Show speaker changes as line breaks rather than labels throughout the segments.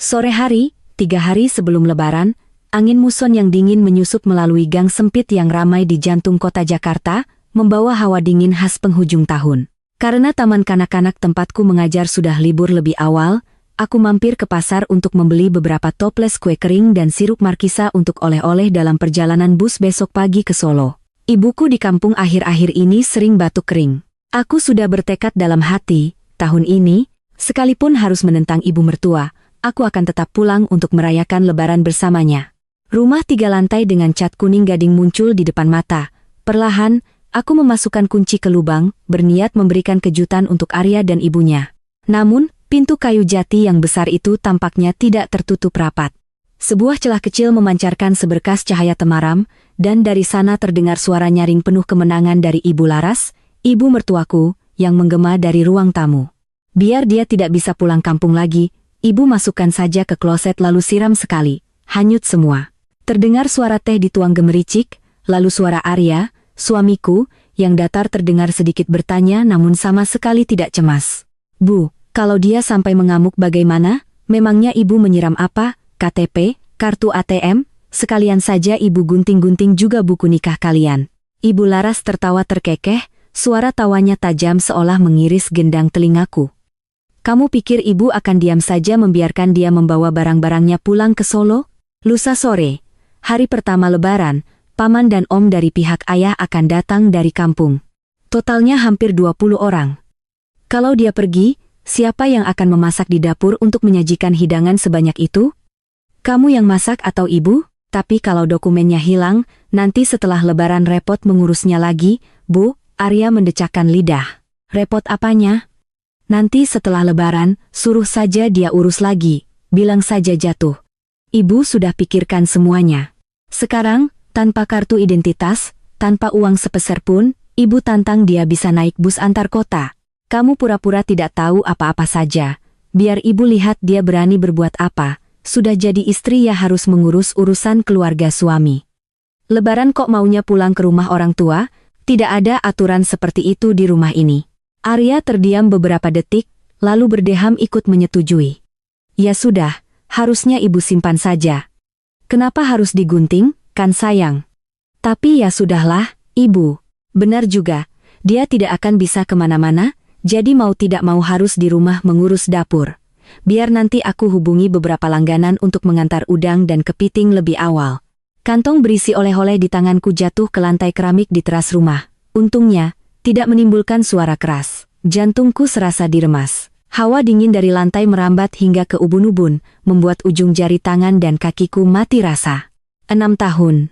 Sore hari, 3 hari sebelum Lebaran, angin muson yang dingin menyusup melalui gang sempit yang ramai di jantung kota Jakarta, membawa hawa dingin khas penghujung tahun. Karena taman kanak-kanak tempatku mengajar sudah libur lebih awal, aku mampir ke pasar untuk membeli beberapa toples kue kering dan sirup markisa untuk oleh-oleh dalam perjalanan bus besok pagi ke Solo. Ibuku di kampung akhir-akhir ini sering batuk kering. Aku sudah bertekad dalam hati, tahun ini, sekalipun harus menentang ibu mertua, aku akan tetap pulang untuk merayakan Lebaran bersamanya. Rumah 3 lantai dengan cat kuning gading muncul di depan mata. Perlahan, aku memasukkan kunci ke lubang, berniat memberikan kejutan untuk Arya dan ibunya. Namun, pintu kayu jati yang besar itu tampaknya tidak tertutup rapat. Sebuah celah kecil memancarkan seberkas cahaya temaram, dan dari sana terdengar suara nyaring penuh kemenangan dari Ibu Laras, ibu mertuaku, yang menggema dari ruang tamu. Biar dia tidak bisa pulang kampung lagi, ibu masukkan saja ke kloset lalu siram sekali, hanyut semua. Terdengar suara teh dituang gemericik, lalu suara Arya, suamiku, yang datar terdengar sedikit bertanya namun sama sekali tidak cemas. Bu, kalau dia sampai mengamuk bagaimana? Memangnya ibu menyiram apa? KTP, kartu ATM? Sekalian saja ibu gunting-gunting juga buku nikah kalian. Ibu Laras tertawa terkekeh, suara tawanya tajam seolah mengiris gendang telingaku. Kamu pikir ibu akan diam saja membiarkan dia membawa barang-barangnya pulang ke Solo? Lusa sore, hari pertama Lebaran, paman dan om dari pihak ayah akan datang dari kampung. Totalnya hampir 20 orang. Kalau dia pergi, siapa yang akan memasak di dapur untuk menyajikan hidangan sebanyak itu? Kamu yang masak atau ibu? Tapi kalau dokumennya hilang, nanti setelah Lebaran repot mengurusnya lagi, Bu, Arya mendecakkan lidah. Repot apanya? Nanti setelah Lebaran, suruh saja dia urus lagi, bilang saja jatuh. Ibu sudah pikirkan semuanya. Sekarang, tanpa kartu identitas, tanpa uang sepeser pun, ibu tantang dia bisa naik bus antar kota. Kamu pura-pura tidak tahu apa-apa saja. Biar ibu lihat dia berani berbuat apa. Sudah jadi istri ya harus mengurus urusan keluarga suami. Lebaran kok maunya pulang ke rumah orang tua? Tidak ada aturan seperti itu di rumah ini. Arya terdiam beberapa detik, lalu berdeham ikut menyetujui. Ya sudah, harusnya ibu simpan saja. Kenapa harus digunting? Kan sayang. Tapi ya sudahlah, ibu. Benar juga, dia tidak akan bisa kemana-mana, jadi mau tidak mau harus di rumah mengurus dapur. Biar nanti aku hubungi beberapa langganan untuk mengantar udang dan kepiting lebih awal. Kantong berisi oleh-oleh di tanganku jatuh ke lantai keramik di teras rumah. Untungnya, tidak menimbulkan suara keras. Jantungku serasa diremas. Hawa dingin dari lantai merambat hingga ke ubun-ubun, membuat ujung jari tangan dan kakiku mati rasa. 6 tahun.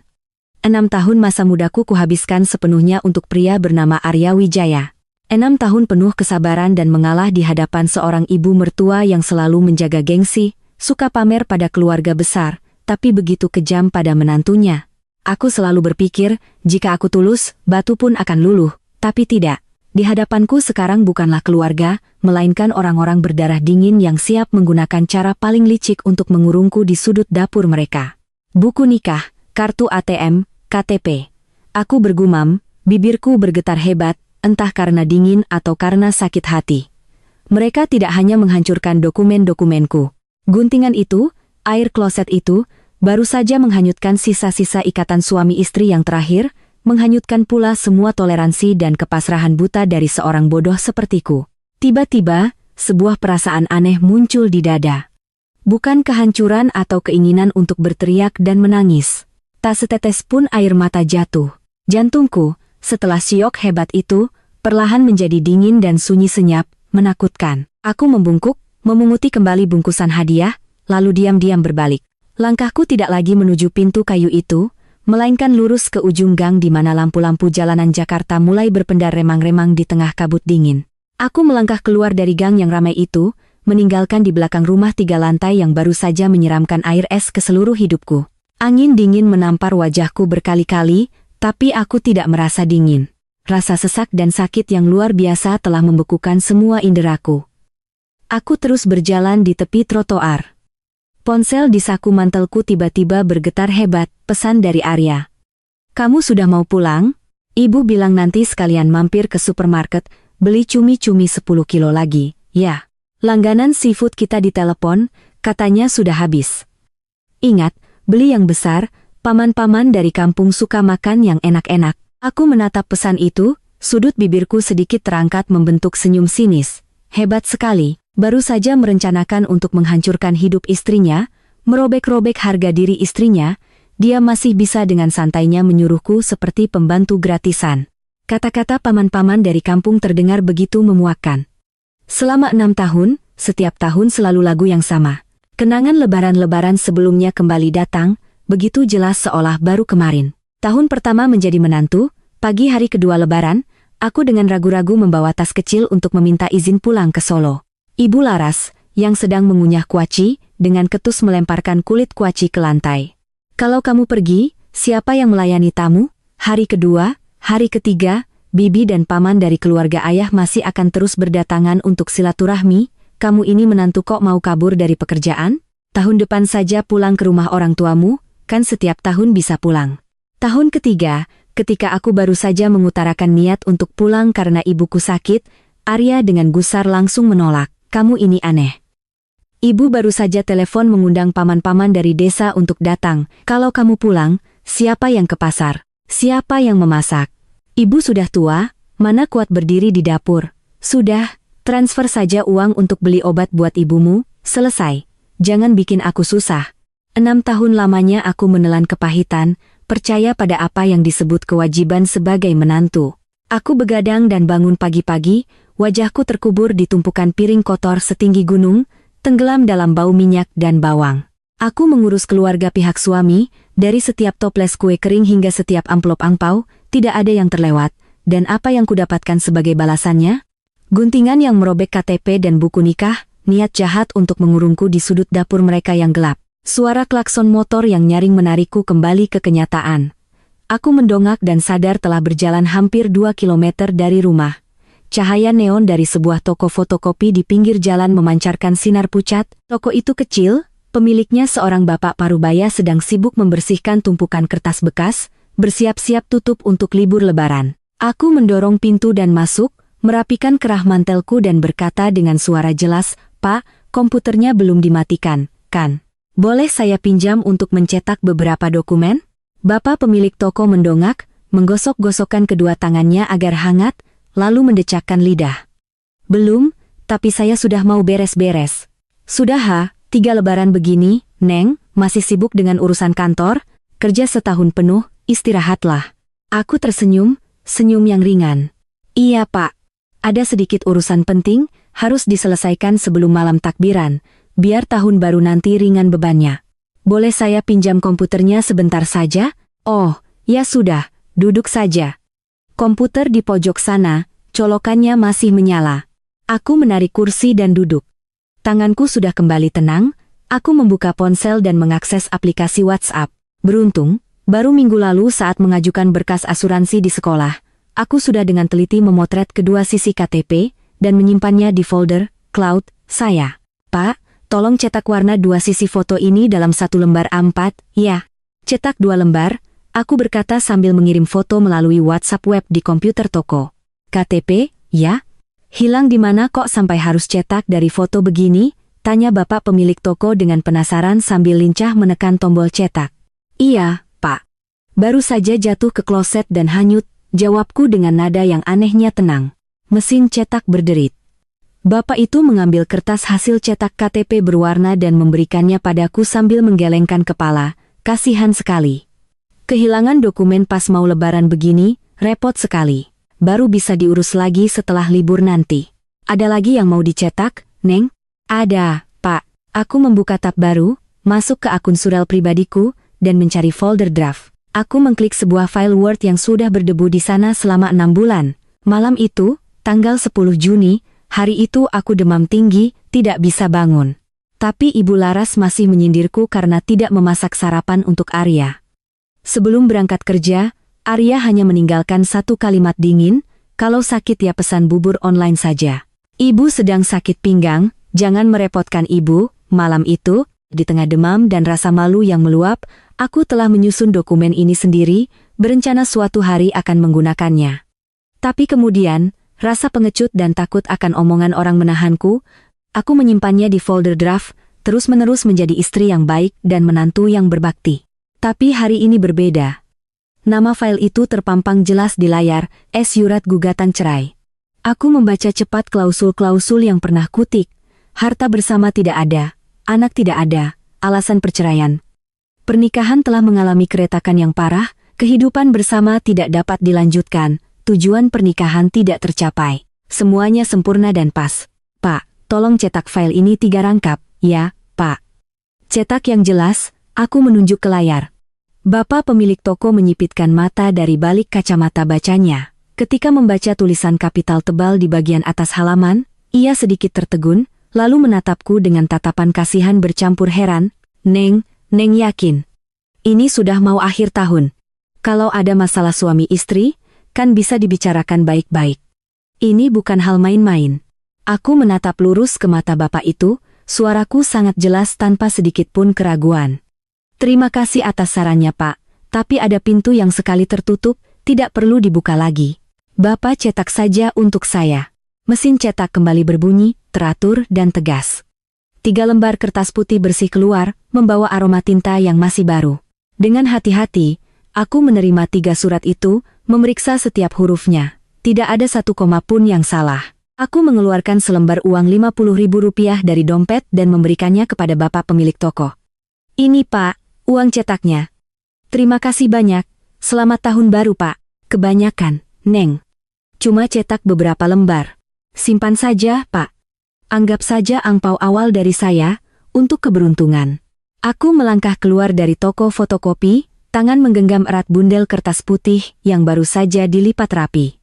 6 tahun masa mudaku kuhabiskan sepenuhnya untuk pria bernama Arya Wijaya. 6 tahun penuh kesabaran dan mengalah di hadapan seorang ibu mertua yang selalu menjaga gengsi, suka pamer pada keluarga besar, tapi begitu kejam pada menantunya. Aku selalu berpikir, jika aku tulus, batu pun akan luluh, tapi tidak. Di hadapanku sekarang bukanlah keluarga, melainkan orang-orang berdarah dingin yang siap menggunakan cara paling licik untuk mengurungku di sudut dapur mereka. Buku nikah, kartu ATM, KTP. Aku bergumam, bibirku bergetar hebat, entah karena dingin atau karena sakit hati. Mereka tidak hanya menghancurkan dokumen-dokumenku. Guntingan itu, air kloset itu, baru saja menghanyutkan sisa-sisa ikatan suami istri yang terakhir, menghanyutkan pula semua toleransi dan kepasrahan buta dari seorang bodoh sepertiku. Tiba-tiba, sebuah perasaan aneh muncul di dada. Bukan kehancuran atau keinginan untuk berteriak dan menangis. Tak setetes pun air mata jatuh. Jantungku, setelah syok hebat itu, perlahan menjadi dingin dan sunyi senyap, menakutkan. Aku membungkuk, memunguti kembali bungkusan hadiah, lalu diam-diam berbalik. Langkahku tidak lagi menuju pintu kayu itu, melainkan lurus ke ujung gang di mana lampu-lampu jalanan Jakarta mulai berpendar remang-remang di tengah kabut dingin. Aku melangkah keluar dari gang yang ramai itu, meninggalkan di belakang rumah 3 lantai yang baru saja menyiramkan air es ke seluruh hidupku. Angin dingin menampar wajahku berkali-kali, tapi aku tidak merasa dingin. Rasa sesak dan sakit yang luar biasa telah membekukan semua inderaku. Aku terus berjalan di tepi trotoar. Ponsel di saku mantelku tiba-tiba bergetar hebat, pesan dari Arya. Kamu sudah mau pulang? Ibu bilang nanti sekalian mampir ke supermarket, beli cumi-cumi 10 kilo lagi, ya. Langganan seafood kita ditelepon, katanya sudah habis. Ingat, beli yang besar, paman-paman dari kampung suka makan yang enak-enak. Aku menatap pesan itu, sudut bibirku sedikit terangkat membentuk senyum sinis. Hebat sekali, baru saja merencanakan untuk menghancurkan hidup istrinya, merobek-robek harga diri istrinya, dia masih bisa dengan santainya menyuruhku seperti pembantu gratisan. Kata-kata paman-paman dari kampung terdengar begitu memuakkan. Selama 6 tahun, setiap tahun selalu lagu yang sama. Kenangan lebaran-lebaran sebelumnya kembali datang, begitu jelas seolah baru kemarin. Tahun pertama menjadi menantu, pagi hari kedua lebaran, aku dengan ragu-ragu membawa tas kecil untuk meminta izin pulang ke Solo. Ibu Laras, yang sedang mengunyah kuaci, dengan ketus melemparkan kulit kuaci ke lantai. Kalau kamu pergi, siapa yang melayani tamu? Hari kedua, hari ketiga, bibi dan paman dari keluarga ayah masih akan terus berdatangan untuk silaturahmi. Kamu ini menantu kok mau kabur dari pekerjaan? Tahun depan saja pulang ke rumah orang tuamu, kan setiap tahun bisa pulang. Tahun ketiga, ketika aku baru saja mengutarakan niat untuk pulang karena ibuku sakit, Arya dengan gusar langsung menolak. Kamu ini aneh. Ibu baru saja telepon mengundang paman-paman dari desa untuk datang. Kalau kamu pulang, siapa yang ke pasar? Siapa yang memasak? Ibu sudah tua, mana kuat berdiri di dapur. Sudah, transfer saja uang untuk beli obat buat ibumu, selesai. Jangan bikin aku susah. 6 tahun lamanya aku menelan kepahitan, percaya pada apa yang disebut kewajiban sebagai menantu. Aku begadang dan bangun pagi-pagi, wajahku terkubur di tumpukan piring kotor setinggi gunung, tenggelam dalam bau minyak dan bawang. Aku mengurus keluarga pihak suami, dari setiap toples kue kering hingga setiap amplop angpau, tidak ada yang terlewat, dan apa yang kudapatkan sebagai balasannya? Guntingan yang merobek KTP dan buku nikah, niat jahat untuk mengurungku di sudut dapur mereka yang gelap. Suara klakson motor yang nyaring menarikku kembali ke kenyataan. Aku mendongak dan sadar telah berjalan hampir 2 kilometer dari rumah. Cahaya neon dari sebuah toko fotokopi di pinggir jalan memancarkan sinar pucat. Toko itu kecil, pemiliknya seorang bapak parubaya sedang sibuk membersihkan tumpukan kertas bekas, bersiap-siap tutup untuk libur lebaran. Aku mendorong pintu dan masuk, merapikan kerah mantelku dan berkata dengan suara jelas, "Pak, komputernya belum dimatikan, kan? Boleh saya pinjam untuk mencetak beberapa dokumen?" Bapak pemilik toko mendongak, menggosok-gosokkan kedua tangannya agar hangat, lalu mendecakkan lidah. "Belum, tapi saya sudah mau beres-beres." "Sudah 3 lebaran begini, Neng, masih sibuk dengan urusan kantor, kerja setahun penuh, istirahatlah." Aku tersenyum, senyum yang ringan. "Iya Pak. Ada sedikit urusan penting, harus diselesaikan sebelum malam takbiran, biar tahun baru nanti ringan bebannya. Boleh saya pinjam komputernya sebentar saja?" "Oh, ya sudah, duduk saja." Komputer di pojok sana, colokannya masih menyala. Aku menarik kursi dan duduk. Tanganku sudah kembali tenang, aku membuka ponsel dan mengakses aplikasi WhatsApp. Beruntung, baru minggu lalu saat mengajukan berkas asuransi di sekolah, aku sudah dengan teliti memotret kedua sisi KTP, dan menyimpannya di folder, cloud, saya. "Pak, tolong cetak warna 2 sisi foto ini dalam 1 lembar A4, ya." "Cetak 2 lembar," aku berkata sambil mengirim foto melalui WhatsApp web di komputer toko. "KTP, ya? Hilang di mana kok sampai harus cetak dari foto begini?" tanya bapak pemilik toko dengan penasaran sambil lincah menekan tombol cetak. "Iya, Pak. Baru saja jatuh ke kloset dan hanyut," jawabku dengan nada yang anehnya tenang. Mesin cetak berderit. Bapak itu mengambil kertas hasil cetak KTP berwarna dan memberikannya padaku sambil menggelengkan kepala. Kasihan sekali. Kehilangan dokumen pas mau lebaran begini, repot sekali. Baru bisa diurus lagi setelah libur nanti. "Ada lagi yang mau dicetak, Neng?" "Ada, Pak." Aku membuka tab baru, masuk ke akun surel pribadiku, dan mencari folder draft. Aku mengklik sebuah file Word yang sudah berdebu di sana selama 6 bulan. Malam itu, tanggal 10 Juni, hari itu aku demam tinggi, tidak bisa bangun. Tapi Ibu Laras masih menyindirku karena tidak memasak sarapan untuk Arya. Sebelum berangkat kerja, Arya hanya meninggalkan 1 kalimat dingin, "Kalau sakit ya pesan bubur online saja." Ibu sedang sakit pinggang, jangan merepotkan ibu. Malam itu, di tengah demam dan rasa malu yang meluap, aku telah menyusun dokumen ini sendiri, berencana suatu hari akan menggunakannya. Tapi kemudian, rasa pengecut dan takut akan omongan orang menahanku. Aku menyimpannya di folder draft, terus-menerus menjadi istri yang baik dan menantu yang berbakti. Tapi hari ini berbeda. Nama file itu terpampang jelas di layar, surat gugatan cerai. Aku membaca cepat klausul-klausul yang pernah kutik. Harta bersama tidak ada, anak tidak ada, alasan perceraian. Pernikahan telah mengalami keretakan yang parah, kehidupan bersama tidak dapat dilanjutkan, tujuan pernikahan tidak tercapai. Semuanya sempurna dan pas. Pak, tolong cetak file ini 3 rangkap, ya, Pak. Cetak yang jelas, aku menunjuk ke layar. Bapak pemilik toko menyipitkan mata dari balik kacamata bacanya. Ketika membaca tulisan kapital tebal di bagian atas halaman, ia sedikit tertegun, lalu menatapku dengan tatapan kasihan bercampur heran. Neng yakin. Ini sudah mau akhir tahun. Kalau ada masalah suami istri, kan bisa dibicarakan baik-baik. Ini bukan hal main-main. Aku menatap lurus ke mata bapak itu, suaraku sangat jelas tanpa sedikit pun keraguan. Terima kasih atas sarannya, Pak, tapi ada pintu yang sekali tertutup, tidak perlu dibuka lagi. Bapak cetak saja untuk saya. Mesin cetak kembali berbunyi, teratur dan tegas. 3 lembar kertas putih bersih keluar, membawa aroma tinta yang masih baru. Dengan hati-hati, aku menerima 3 surat itu, memeriksa setiap hurufnya. Tidak ada satu koma pun yang salah. Aku mengeluarkan selembar uang Rp50.000 dari dompet dan memberikannya kepada bapak pemilik toko. Ini Pak, uang cetaknya. Terima kasih banyak, selamat tahun baru Pak. Kebanyakan, Neng. Cuma cetak beberapa lembar. Simpan saja, Pak. Anggap saja angpau awal dari saya, untuk keberuntungan. Aku melangkah keluar dari toko fotokopi, tangan menggenggam erat bundel kertas putih yang baru saja dilipat rapi.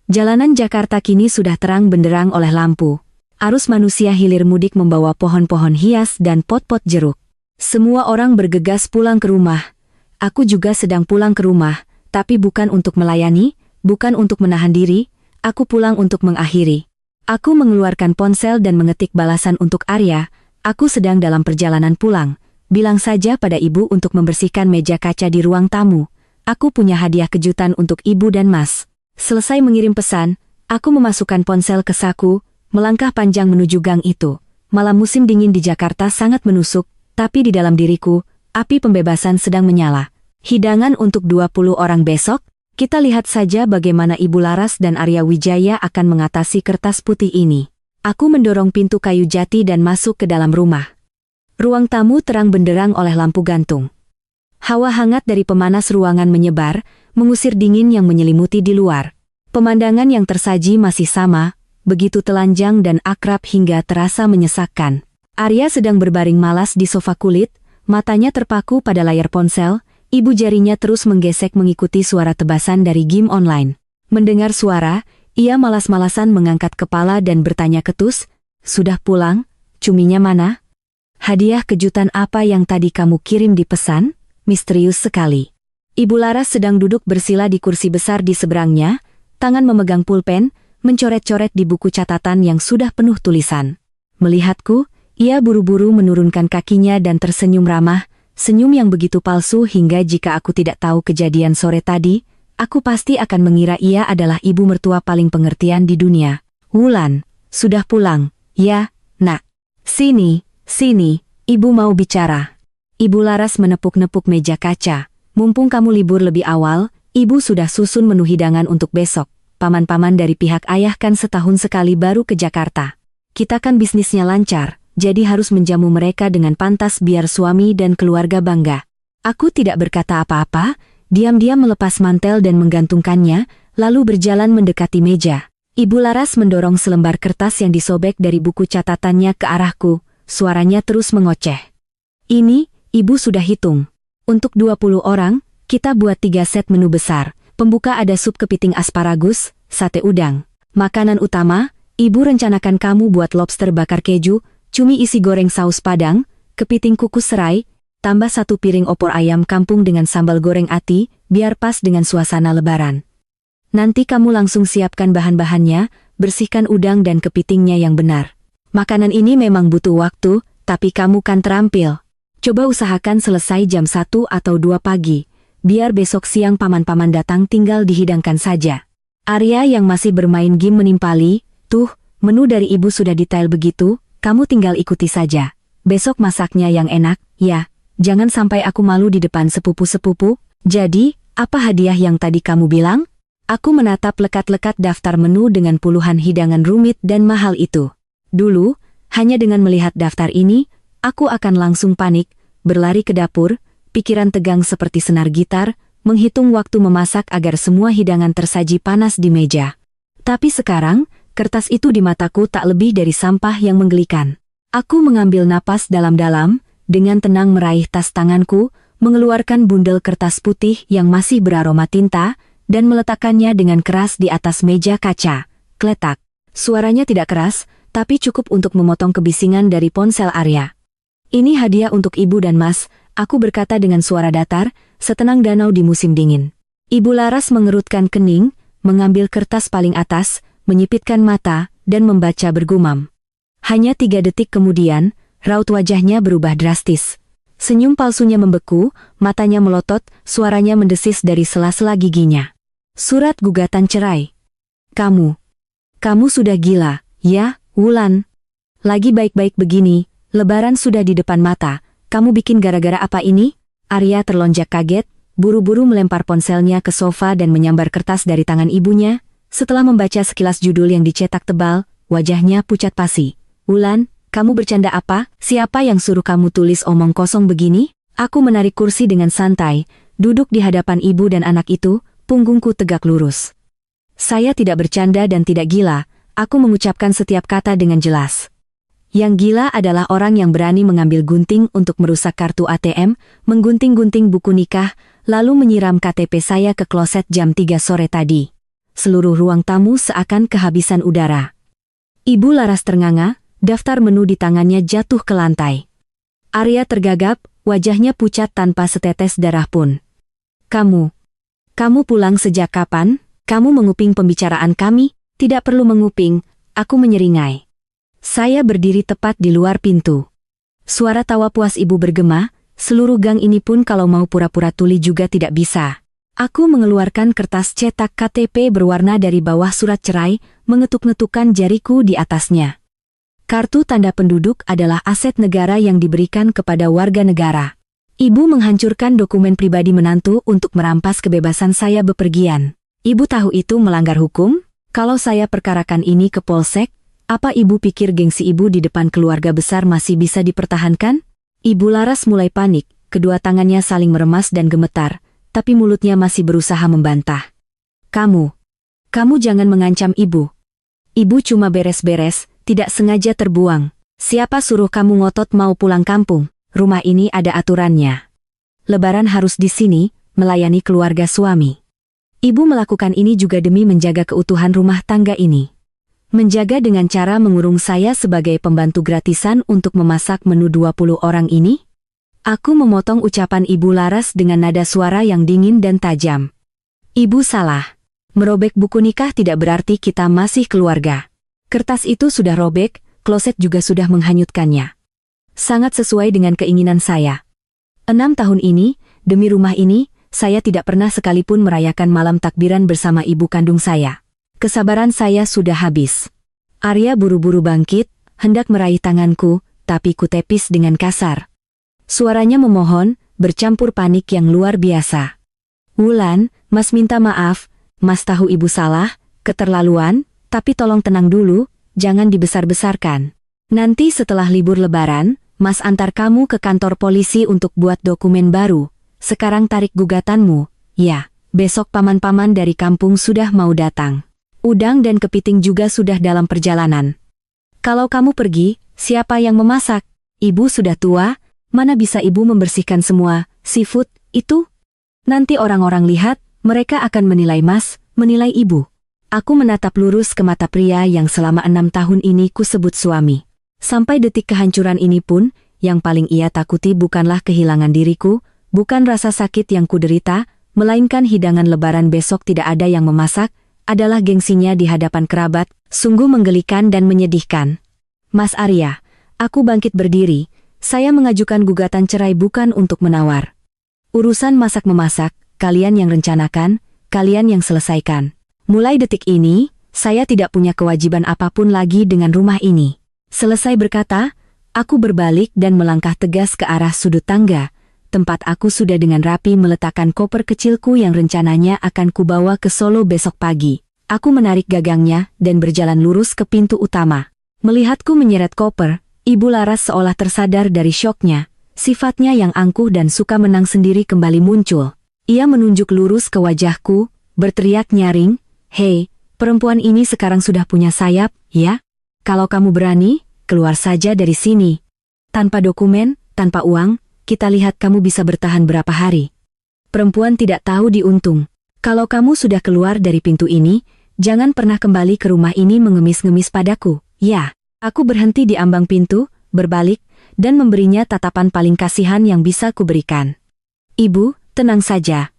Jalanan Jakarta kini sudah terang benderang oleh lampu. Arus manusia hilir mudik membawa pohon-pohon hias dan pot-pot jeruk. Semua orang bergegas pulang ke rumah. Aku juga sedang pulang ke rumah, tapi bukan untuk melayani, bukan untuk menahan diri, aku pulang untuk mengakhiri. Aku mengeluarkan ponsel dan mengetik balasan untuk Arya, aku sedang dalam perjalanan pulang. Bilang saja pada ibu untuk membersihkan meja kaca di ruang tamu. Aku punya hadiah kejutan untuk ibu dan mas. Selesai mengirim pesan, aku memasukkan ponsel ke saku, melangkah panjang menuju gang itu. Malam musim dingin di Jakarta sangat menusuk, tapi di dalam diriku, api pembebasan sedang menyala. Hidangan untuk 20 orang besok? Kita lihat saja bagaimana Ibu Laras dan Arya Wijaya akan mengatasi kertas putih ini. Aku mendorong pintu kayu jati dan masuk ke dalam rumah. Ruang tamu terang benderang oleh lampu gantung. Hawa hangat dari pemanas ruangan menyebar, mengusir dingin yang menyelimuti di luar. Pemandangan yang tersaji masih sama, begitu telanjang dan akrab hingga terasa menyesakkan. Arya sedang berbaring malas di sofa kulit, matanya terpaku pada layar ponsel. Ibu jarinya terus menggesek mengikuti suara tebasan dari game online. Mendengar suara, ia malas-malasan mengangkat kepala dan bertanya ketus, "Sudah pulang? Cuminya mana? Hadiah kejutan apa yang tadi kamu kirim di pesan?" Misterius sekali. Ibu Laras sedang duduk bersila di kursi besar di seberangnya, tangan memegang pulpen, mencoret-coret di buku catatan yang sudah penuh tulisan. Melihatku, ia buru-buru menurunkan kakinya dan tersenyum ramah, senyum yang begitu palsu hingga jika aku tidak tahu kejadian sore tadi, aku pasti akan mengira ia adalah ibu mertua paling pengertian di dunia. "Wulan, sudah pulang, ya, nak? Sini, ibu mau bicara." Ibu Laras menepuk-nepuk meja kaca. "Mumpung kamu libur lebih awal, ibu sudah susun menu hidangan untuk besok. Paman-paman dari pihak ayah kan setahun sekali baru ke Jakarta. Kita kan bisnisnya lancar, jadi harus menjamu mereka dengan pantas biar suami dan keluarga bangga." Aku tidak berkata apa-apa, diam-diam melepas mantel dan menggantungkannya, lalu berjalan mendekati meja. Ibu Laras mendorong selembar kertas yang disobek dari buku catatannya ke arahku, suaranya terus mengoceh. "Ini, ibu sudah hitung. Untuk 20 orang, kita buat 3 set menu besar. Pembuka ada sup kepiting asparagus, sate udang. Makanan utama, ibu rencanakan kamu buat lobster bakar keju, cumi isi goreng saus padang, kepiting kukus serai, tambah 1 piring opor ayam kampung dengan sambal goreng ati, biar pas dengan suasana lebaran. Nanti kamu langsung siapkan bahan-bahannya, bersihkan udang dan kepitingnya yang benar. Makanan ini memang butuh waktu, tapi kamu kan terampil. Coba usahakan selesai jam 1 atau 2 pagi, biar besok siang paman-paman datang tinggal dihidangkan saja." Arya yang masih bermain game menimpali, "Tuh, menu dari ibu sudah detail begitu, kamu tinggal ikuti saja. besok masaknya yang enak, ya. Jangan sampai aku malu di depan sepupu-sepupu. Jadi, apa hadiah yang tadi kamu bilang? Aku menatap lekat-lekat daftar menu dengan puluhan hidangan rumit dan mahal itu. Dulu, hanya dengan melihat daftar ini, aku akan langsung panik, berlari ke dapur, pikiran tegang seperti senar gitar, menghitung waktu memasak agar semua hidangan tersaji panas di meja. Tapi sekarang, kertas itu di mataku tak lebih dari sampah yang menggelikan. Aku mengambil napas dalam-dalam, dengan tenang meraih tas tanganku, mengeluarkan bundel kertas putih yang masih beraroma tinta, dan meletakkannya dengan keras di atas meja kaca. Kletak. Suaranya tidak keras, tapi cukup untuk memotong kebisingan dari ponsel Arya. Ini hadiah untuk ibu dan mas, aku berkata dengan suara datar, setenang danau di musim dingin. Ibu Laras mengerutkan kening, mengambil kertas paling atas, menyipitkan mata, dan membaca bergumam. Hanya 3 detik kemudian, raut wajahnya berubah drastis. Senyum palsunya membeku, matanya melotot, suaranya mendesis dari sela-sela giginya. Surat gugatan cerai. Kamu sudah gila, ya, Wulan? Lagi baik-baik begini, lebaran sudah di depan mata, kamu bikin gara-gara apa ini? Arya terlonjak kaget, buru-buru melempar ponselnya ke sofa dan menyambar kertas dari tangan ibunya. Setelah membaca sekilas judul yang dicetak tebal, wajahnya pucat pasi. Wulan, kamu bercanda apa? Siapa yang suruh kamu tulis omong kosong begini? Aku menarik kursi dengan santai, duduk di hadapan ibu dan anak itu, punggungku tegak lurus. Saya tidak bercanda dan tidak gila, aku mengucapkan setiap kata dengan jelas. Yang gila adalah orang yang berani mengambil gunting untuk merusak kartu ATM, menggunting-gunting buku nikah, lalu menyiram KTP saya ke kloset jam 3 sore tadi. Seluruh ruang tamu seakan kehabisan udara. Ibu Laras ternganga, daftar menu di tangannya jatuh ke lantai. Arya tergagap, wajahnya pucat tanpa setetes darah pun. Kamu pulang sejak kapan? Kamu menguping pembicaraan kami? Tidak perlu menguping, aku menyeringai. Saya berdiri tepat di luar pintu. Suara tawa puas ibu bergema, seluruh gang ini pun kalau mau pura-pura tuli juga tidak bisa. Aku mengeluarkan kertas cetak KTP berwarna dari bawah surat cerai, mengetuk-ngetukkan jariku di atasnya. Kartu tanda penduduk adalah aset negara yang diberikan kepada warga negara. Ibu menghancurkan dokumen pribadi menantu untuk merampas kebebasan saya bepergian. Ibu tahu itu melanggar hukum? Kalau saya perkarakan ini ke Polsek, apa ibu pikir gengsi ibu di depan keluarga besar masih bisa dipertahankan? Ibu Laras mulai panik, kedua tangannya saling meremas dan gemetar, tapi mulutnya masih berusaha membantah. Kamu jangan mengancam ibu. Ibu cuma beres-beres, tidak sengaja terbuang. Siapa suruh kamu ngotot mau pulang kampung? Rumah ini ada aturannya. Lebaran harus di sini, melayani keluarga suami. Ibu melakukan ini juga demi menjaga keutuhan rumah tangga ini. Menjaga dengan cara mengurung saya sebagai pembantu gratisan untuk memasak menu 20 orang ini? Aku memotong ucapan Ibu Laras dengan nada suara yang dingin dan tajam. Ibu salah. Merobek buku nikah tidak berarti kita masih keluarga. Kertas itu sudah robek, kloset juga sudah menghanyutkannya. Sangat sesuai dengan keinginan saya. 6 tahun ini, demi rumah ini, saya tidak pernah sekalipun merayakan malam takbiran bersama ibu kandung saya. Kesabaran saya sudah habis. Arya buru-buru bangkit, hendak meraih tanganku, tapi kutepis dengan kasar. Suaranya memohon, bercampur panik yang luar biasa. Wulan, Mas minta maaf, Mas tahu ibu salah, keterlaluan, tapi tolong tenang dulu, jangan dibesar-besarkan. Nanti setelah libur lebaran, Mas antar kamu ke kantor polisi untuk buat dokumen baru. Sekarang tarik gugatanmu, ya, besok paman-paman dari kampung sudah mau datang. Udang dan kepiting juga sudah dalam perjalanan. Kalau kamu pergi, siapa yang memasak? Ibu sudah tua, mana bisa ibu membersihkan semua seafood itu? Nanti orang-orang lihat, mereka akan menilai Mas, menilai ibu. Aku menatap lurus ke mata pria yang selama 6 tahun ini ku sebut suami. Sampai detik kehancuran ini pun, yang paling ia takuti bukanlah kehilangan diriku, bukan rasa sakit yang kuderita, melainkan hidangan lebaran besok tidak ada yang memasak, adalah gengsinya di hadapan kerabat, sungguh menggelikan dan menyedihkan. Mas Arya, aku bangkit berdiri, saya mengajukan gugatan cerai bukan untuk menawar. Urusan masak-memasak, kalian yang rencanakan, kalian yang selesaikan. Mulai detik ini, saya tidak punya kewajiban apapun lagi dengan rumah ini. Selesai berkata, Aku berbalik dan melangkah tegas ke arah sudut tangga, tempat aku sudah dengan rapi meletakkan koper kecilku yang rencananya akan kubawa ke Solo besok pagi. Aku menarik gagangnya dan berjalan lurus ke pintu utama. Melihatku menyeret koper, Ibu Laras seolah tersadar dari syoknya. Sifatnya yang angkuh dan suka menang sendiri kembali muncul. Ia menunjuk lurus ke wajahku, berteriak nyaring, "Hei, perempuan ini sekarang sudah punya sayap, ya? Kalau kamu berani, keluar saja dari sini. Tanpa dokumen, tanpa uang, kita lihat kamu bisa bertahan berapa hari." Perempuan tidak tahu diuntung. Kalau kamu sudah keluar dari pintu ini, jangan pernah kembali ke rumah ini mengemis-ngemis padaku, ya. Aku berhenti di ambang pintu, berbalik, dan memberinya tatapan paling kasihan yang bisa kuberikan. "Ibu, tenang saja.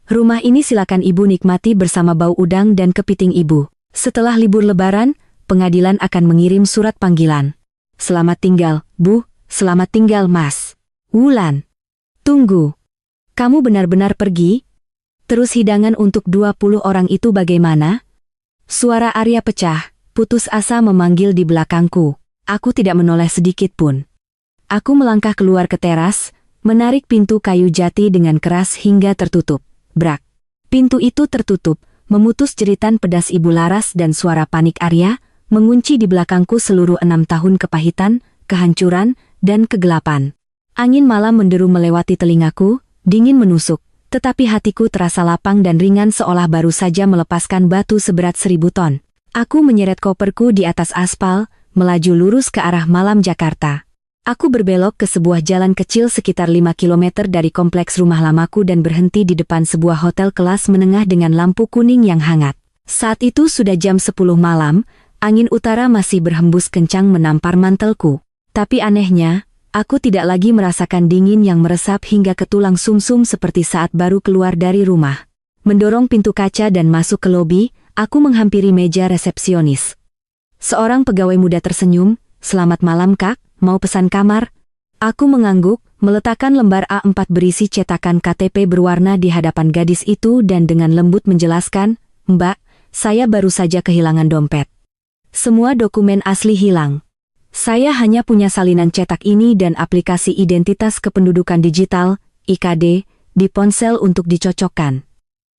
Rumah ini silakan Ibu nikmati bersama bau udang dan kepiting Ibu. Setelah libur Lebaran, pengadilan akan mengirim surat panggilan. Selamat tinggal, Bu, selamat tinggal, Mas." "Wulan, tunggu. Kamu benar-benar pergi? Terus hidangan untuk 20 orang itu bagaimana?" Suara Arya pecah, putus asa memanggil di belakangku. Aku tidak menoleh sedikit pun. Aku melangkah keluar ke teras, menarik pintu kayu jati dengan keras hingga tertutup. Brak. Pintu itu tertutup, memutus jeritan pedas Ibu Laras dan suara panik Arya, mengunci di belakangku seluruh 6 tahun kepahitan, kehancuran, dan kegelapan. Angin malam menderu melewati telingaku, dingin menusuk, tetapi hatiku terasa lapang dan ringan seolah baru saja melepaskan batu seberat 1000 ton. Aku menyeret koperku di atas aspal, melaju lurus ke arah malam Jakarta. Aku berbelok ke sebuah jalan kecil sekitar 5 km dari kompleks rumah lamaku dan berhenti di depan sebuah hotel kelas menengah dengan lampu kuning yang hangat. Saat itu sudah jam 10 malam, angin utara masih berhembus kencang menampar mantelku. Tapi anehnya, aku tidak lagi merasakan dingin yang meresap hingga ke tulang sumsum seperti saat baru keluar dari rumah. Mendorong pintu kaca dan masuk ke lobi, aku menghampiri meja resepsionis. Seorang pegawai muda tersenyum, "Selamat malam, Kak. Mau pesan kamar?" Aku mengangguk, meletakkan lembar A4 berisi cetakan KTP berwarna di hadapan gadis itu dan dengan lembut menjelaskan, "Mbak, saya baru saja kehilangan dompet. Semua dokumen asli hilang. Saya hanya punya salinan cetak ini dan aplikasi identitas kependudukan digital, IKD, di ponsel untuk dicocokkan.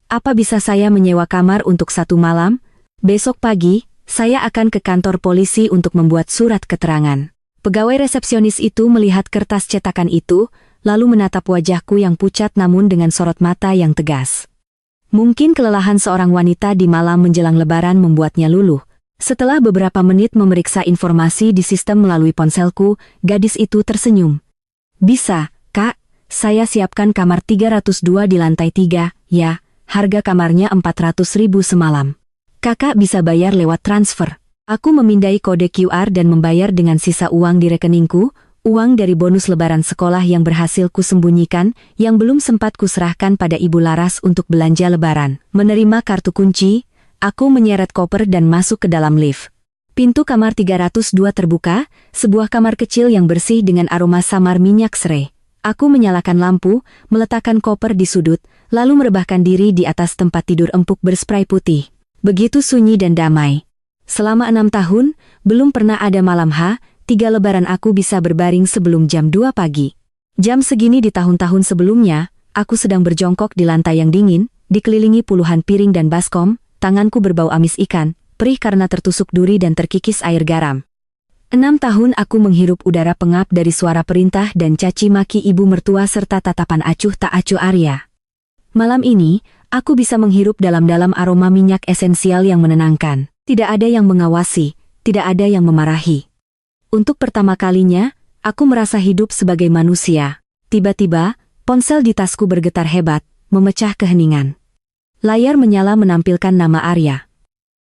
Apa bisa saya menyewa kamar untuk 1 malam? Besok pagi, saya akan ke kantor polisi untuk membuat surat keterangan." Pegawai resepsionis itu melihat kertas cetakan itu, lalu menatap wajahku yang pucat namun dengan sorot mata yang tegas. Mungkin kelelahan seorang wanita di malam menjelang Lebaran membuatnya luluh. Setelah beberapa menit memeriksa informasi di sistem melalui ponselku, gadis itu tersenyum. "Bisa, Kak, saya siapkan kamar 302 di lantai 3, ya, harga kamarnya 400.000 semalam. Kakak bisa bayar lewat transfer." Aku memindai kode QR dan membayar dengan sisa uang di rekeningku, uang dari bonus lebaran sekolah yang berhasil kusembunyikan, yang belum sempat kuserahkan pada Ibu Laras untuk belanja lebaran. Menerima kartu kunci, aku menyeret koper dan masuk ke dalam lift. Pintu kamar 302 terbuka, sebuah kamar kecil yang bersih dengan aroma samar minyak serai. Aku menyalakan lampu, meletakkan koper di sudut, lalu merebahkan diri di atas tempat tidur empuk berspray putih. Begitu sunyi dan damai. Selama 6 tahun, belum pernah ada malam H3 Lebaran aku bisa berbaring sebelum jam 2 pagi. Jam segini di tahun-tahun sebelumnya, aku sedang berjongkok di lantai yang dingin, dikelilingi puluhan piring dan baskom, tanganku berbau amis ikan, perih karena tertusuk duri dan terkikis air garam. 6 tahun aku menghirup udara pengap dari suara perintah dan caci maki ibu mertua serta tatapan acuh tak acuh Arya. Malam ini, aku bisa menghirup dalam-dalam aroma minyak esensial yang menenangkan. Tidak ada yang mengawasi, tidak ada yang memarahi. Untuk pertama kalinya, aku merasa hidup sebagai manusia. Tiba-tiba, ponsel di tasku bergetar hebat, memecah keheningan. Layar menyala menampilkan nama Arya.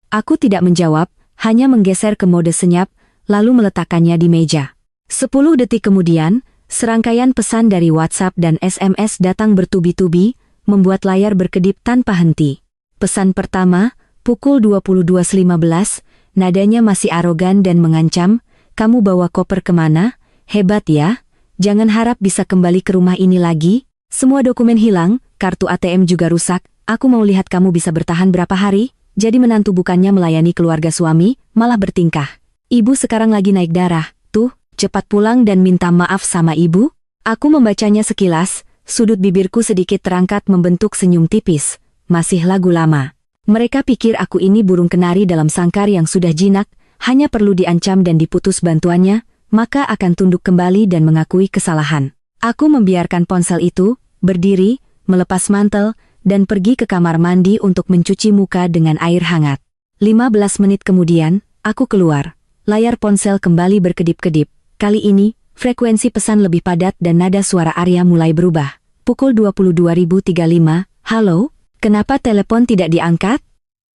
Aku tidak menjawab, hanya menggeser ke mode senyap, lalu meletakkannya di meja. 10 detik kemudian, serangkaian pesan dari WhatsApp dan SMS datang bertubi-tubi, membuat layar berkedip tanpa henti. Pesan pertama, pukul 22.15, nadanya masih arogan dan mengancam, "Kamu bawa koper kemana? Hebat ya, jangan harap bisa kembali ke rumah ini lagi. Semua dokumen hilang, kartu ATM juga rusak, aku mau lihat kamu bisa bertahan berapa hari, jadi menantu bukannya melayani keluarga suami, malah bertingkah. Ibu sekarang lagi naik darah, tuh, cepat pulang dan minta maaf sama ibu? Aku membacanya sekilas, sudut bibirku sedikit terangkat membentuk senyum tipis. Masih lagu lama. Mereka pikir aku ini burung kenari dalam sangkar yang sudah jinak, hanya perlu diancam dan diputus bantuannya, maka akan tunduk kembali dan mengakui kesalahan. Aku membiarkan ponsel itu, berdiri, melepas mantel, dan pergi ke kamar mandi untuk mencuci muka dengan air hangat. 15 menit kemudian, aku keluar. Layar ponsel kembali berkedip-kedip. Kali ini, frekuensi pesan lebih padat dan nada suara Arya mulai berubah. Pukul 22.35, halo, kenapa telepon tidak diangkat?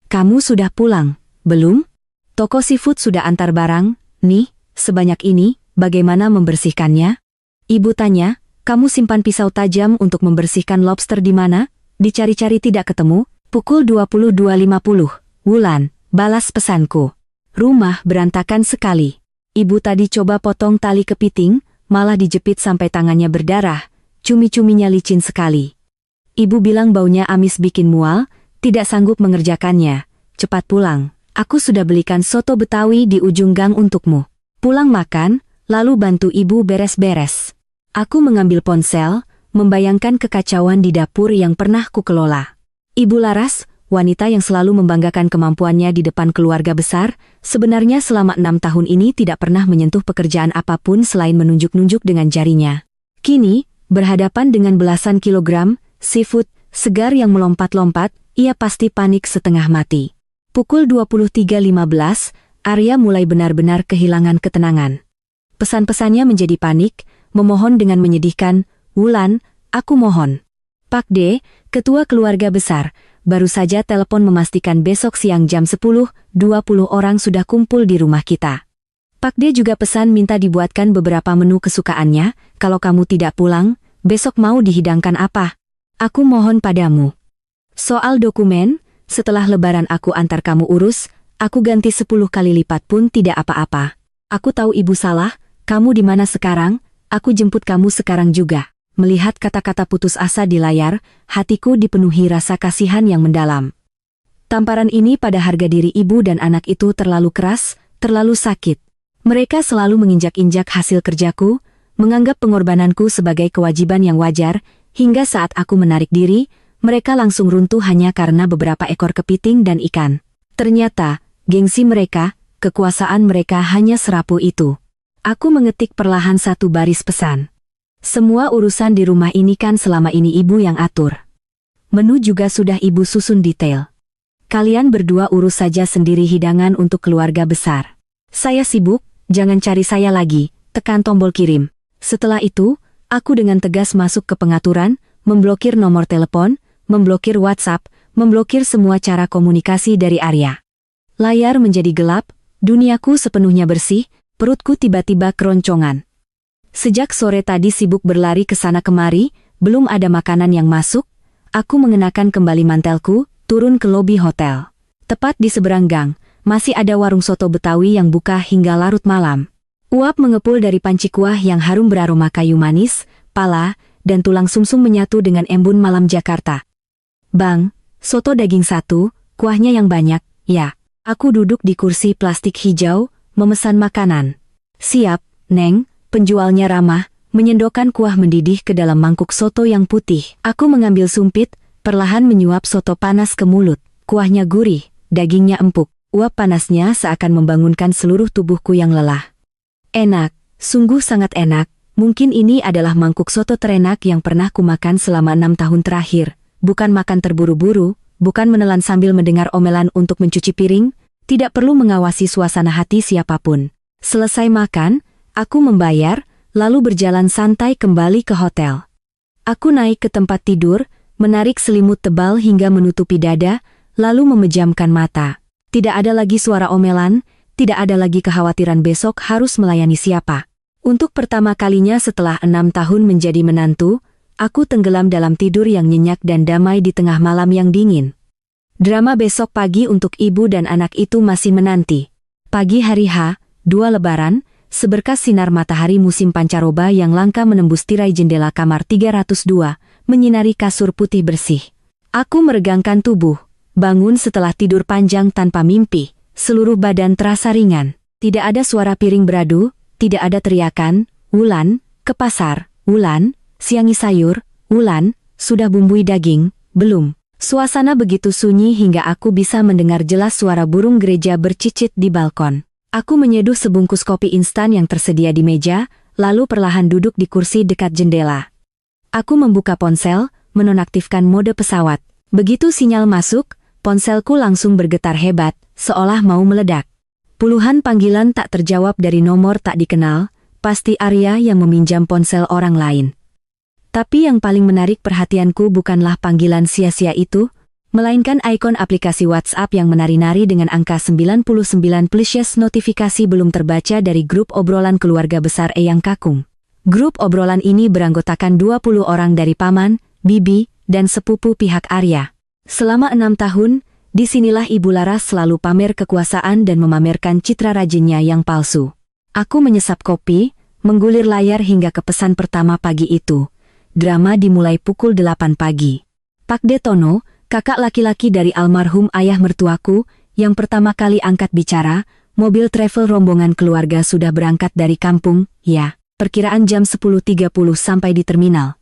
Kamu sudah pulang, belum? Toko seafood sudah antar barang, nih, sebanyak ini, bagaimana membersihkannya? Ibu tanya, kamu simpan pisau tajam untuk membersihkan lobster di mana? Dicari-cari tidak ketemu, pukul 22.50, Wulan, balas pesanku. Rumah berantakan sekali. Ibu tadi coba potong tali kepiting, malah dijepit sampai tangannya berdarah, cumi-cuminya licin sekali. Ibu bilang baunya amis bikin mual, tidak sanggup mengerjakannya. Cepat pulang, aku sudah belikan soto Betawi di ujung gang untukmu. Pulang makan, lalu bantu ibu beres-beres. Aku mengambil ponsel, membayangkan kekacauan di dapur yang pernah kukelola. Ibu Laras, wanita yang selalu membanggakan kemampuannya di depan keluarga besar, sebenarnya selama 6 tahun ini tidak pernah menyentuh pekerjaan apapun selain menunjuk-nunjuk dengan jarinya. Kini, berhadapan dengan belasan kilogram seafood segar yang melompat-lompat, ia pasti panik setengah mati. Pukul 23.15, Arya mulai benar-benar kehilangan ketenangan. Pesan-pesannya menjadi panik, memohon dengan menyedihkan, Wulan, aku mohon. Pak D, ketua keluarga besar, baru saja telepon memastikan besok siang jam 10.20 orang sudah kumpul di rumah kita. Pak D juga pesan minta dibuatkan beberapa menu kesukaannya, kalau kamu tidak pulang, besok mau dihidangkan apa? Aku mohon padamu. Soal dokumen, setelah lebaran aku antar kamu urus, aku ganti 10 kali lipat pun tidak apa-apa. Aku tahu ibu salah, kamu di mana sekarang, aku jemput kamu sekarang juga. Melihat kata-kata putus asa di layar, hatiku dipenuhi rasa kasihan yang mendalam. Tamparan ini pada harga diri ibu dan anak itu terlalu keras, terlalu sakit. Mereka selalu menginjak-injak hasil kerjaku, menganggap pengorbananku sebagai kewajiban yang wajar, hingga saat aku menarik diri, mereka langsung runtuh hanya karena beberapa ekor kepiting dan ikan. Ternyata, gengsi mereka, kekuasaan mereka hanya serapu itu. Aku mengetik perlahan satu baris pesan. Semua urusan di rumah ini kan selama ini ibu yang atur. Menu juga sudah ibu susun detail. Kalian berdua urus saja sendiri hidangan untuk keluarga besar. Saya sibuk, jangan cari saya lagi, tekan tombol kirim. Setelah itu, aku dengan tegas masuk ke pengaturan, memblokir nomor telepon, memblokir WhatsApp, memblokir semua cara komunikasi dari Arya. Layar menjadi gelap, duniaku sepenuhnya bersih, perutku tiba-tiba keroncongan. Sejak sore tadi sibuk berlari ke sana kemari, belum ada makanan yang masuk, aku mengenakan kembali mantelku, turun ke lobi hotel. Tepat di seberang gang, masih ada warung soto Betawi yang buka hingga larut malam. Uap mengepul dari panci kuah yang harum beraroma kayu manis, pala, dan tulang sumsum menyatu dengan embun malam Jakarta. Bang, soto daging 1, kuahnya yang banyak, ya. Aku duduk di kursi plastik hijau, memesan makanan. Siap, Neng. Penjualnya ramah, menyendokkan kuah mendidih ke dalam mangkuk soto yang putih. Aku mengambil sumpit, perlahan menyuap soto panas ke mulut. Kuahnya gurih, dagingnya empuk. Uap panasnya seakan membangunkan seluruh tubuhku yang lelah. Enak, sungguh sangat enak. Mungkin ini adalah mangkuk soto terenak yang pernah kumakan selama 6 tahun terakhir. Bukan makan terburu-buru, bukan menelan sambil mendengar omelan untuk mencuci piring, tidak perlu mengawasi suasana hati siapapun. Selesai makan, aku membayar, lalu berjalan santai kembali ke hotel. Aku naik ke tempat tidur, menarik selimut tebal hingga menutupi dada, lalu memejamkan mata. Tidak ada lagi suara omelan, tidak ada lagi kekhawatiran besok harus melayani siapa. Untuk pertama kalinya setelah 6 tahun menjadi menantu, aku tenggelam dalam tidur yang nyenyak dan damai di tengah malam yang dingin. Drama besok pagi untuk ibu dan anak itu masih menanti. Pagi hari H, 2 Lebaran, seberkas sinar matahari musim pancaroba yang langka menembus tirai jendela kamar 302, menyinari kasur putih bersih. Aku meregangkan tubuh, bangun setelah tidur panjang tanpa mimpi, seluruh badan terasa ringan. Tidak ada suara piring beradu, tidak ada teriakan, "Wulan, ke pasar, Wulan, siangi sayur, Wulan, sudah bumbui daging, belum." Suasana begitu sunyi hingga aku bisa mendengar jelas suara burung gereja bercicit di balkon. Aku menyeduh sebungkus kopi instan yang tersedia di meja, lalu perlahan duduk di kursi dekat jendela. Aku membuka ponsel, menonaktifkan mode pesawat. Begitu sinyal masuk, ponselku langsung bergetar hebat, seolah mau meledak. Puluhan panggilan tak terjawab dari nomor tak dikenal, pasti Arya yang meminjam ponsel orang lain. Tapi yang paling menarik perhatianku bukanlah panggilan sia-sia itu, melainkan ikon aplikasi WhatsApp yang menari-nari dengan angka 99 plus notifikasi belum terbaca dari grup obrolan keluarga besar Eyang Kakung. Grup obrolan ini beranggotakan 20 orang dari paman, bibi, dan sepupu pihak Arya. Selama 6 tahun, disinilah Ibu Laras selalu pamer kekuasaan dan memamerkan citra rajinnya yang palsu. Aku menyesap kopi, menggulir layar hingga ke pesan pertama pagi itu. Drama dimulai pukul 8 pagi. Pak Detono, kakak laki-laki dari almarhum ayah mertuaku, yang pertama kali angkat bicara, mobil travel rombongan keluarga sudah berangkat dari kampung, ya, perkiraan jam 10.30 sampai di terminal.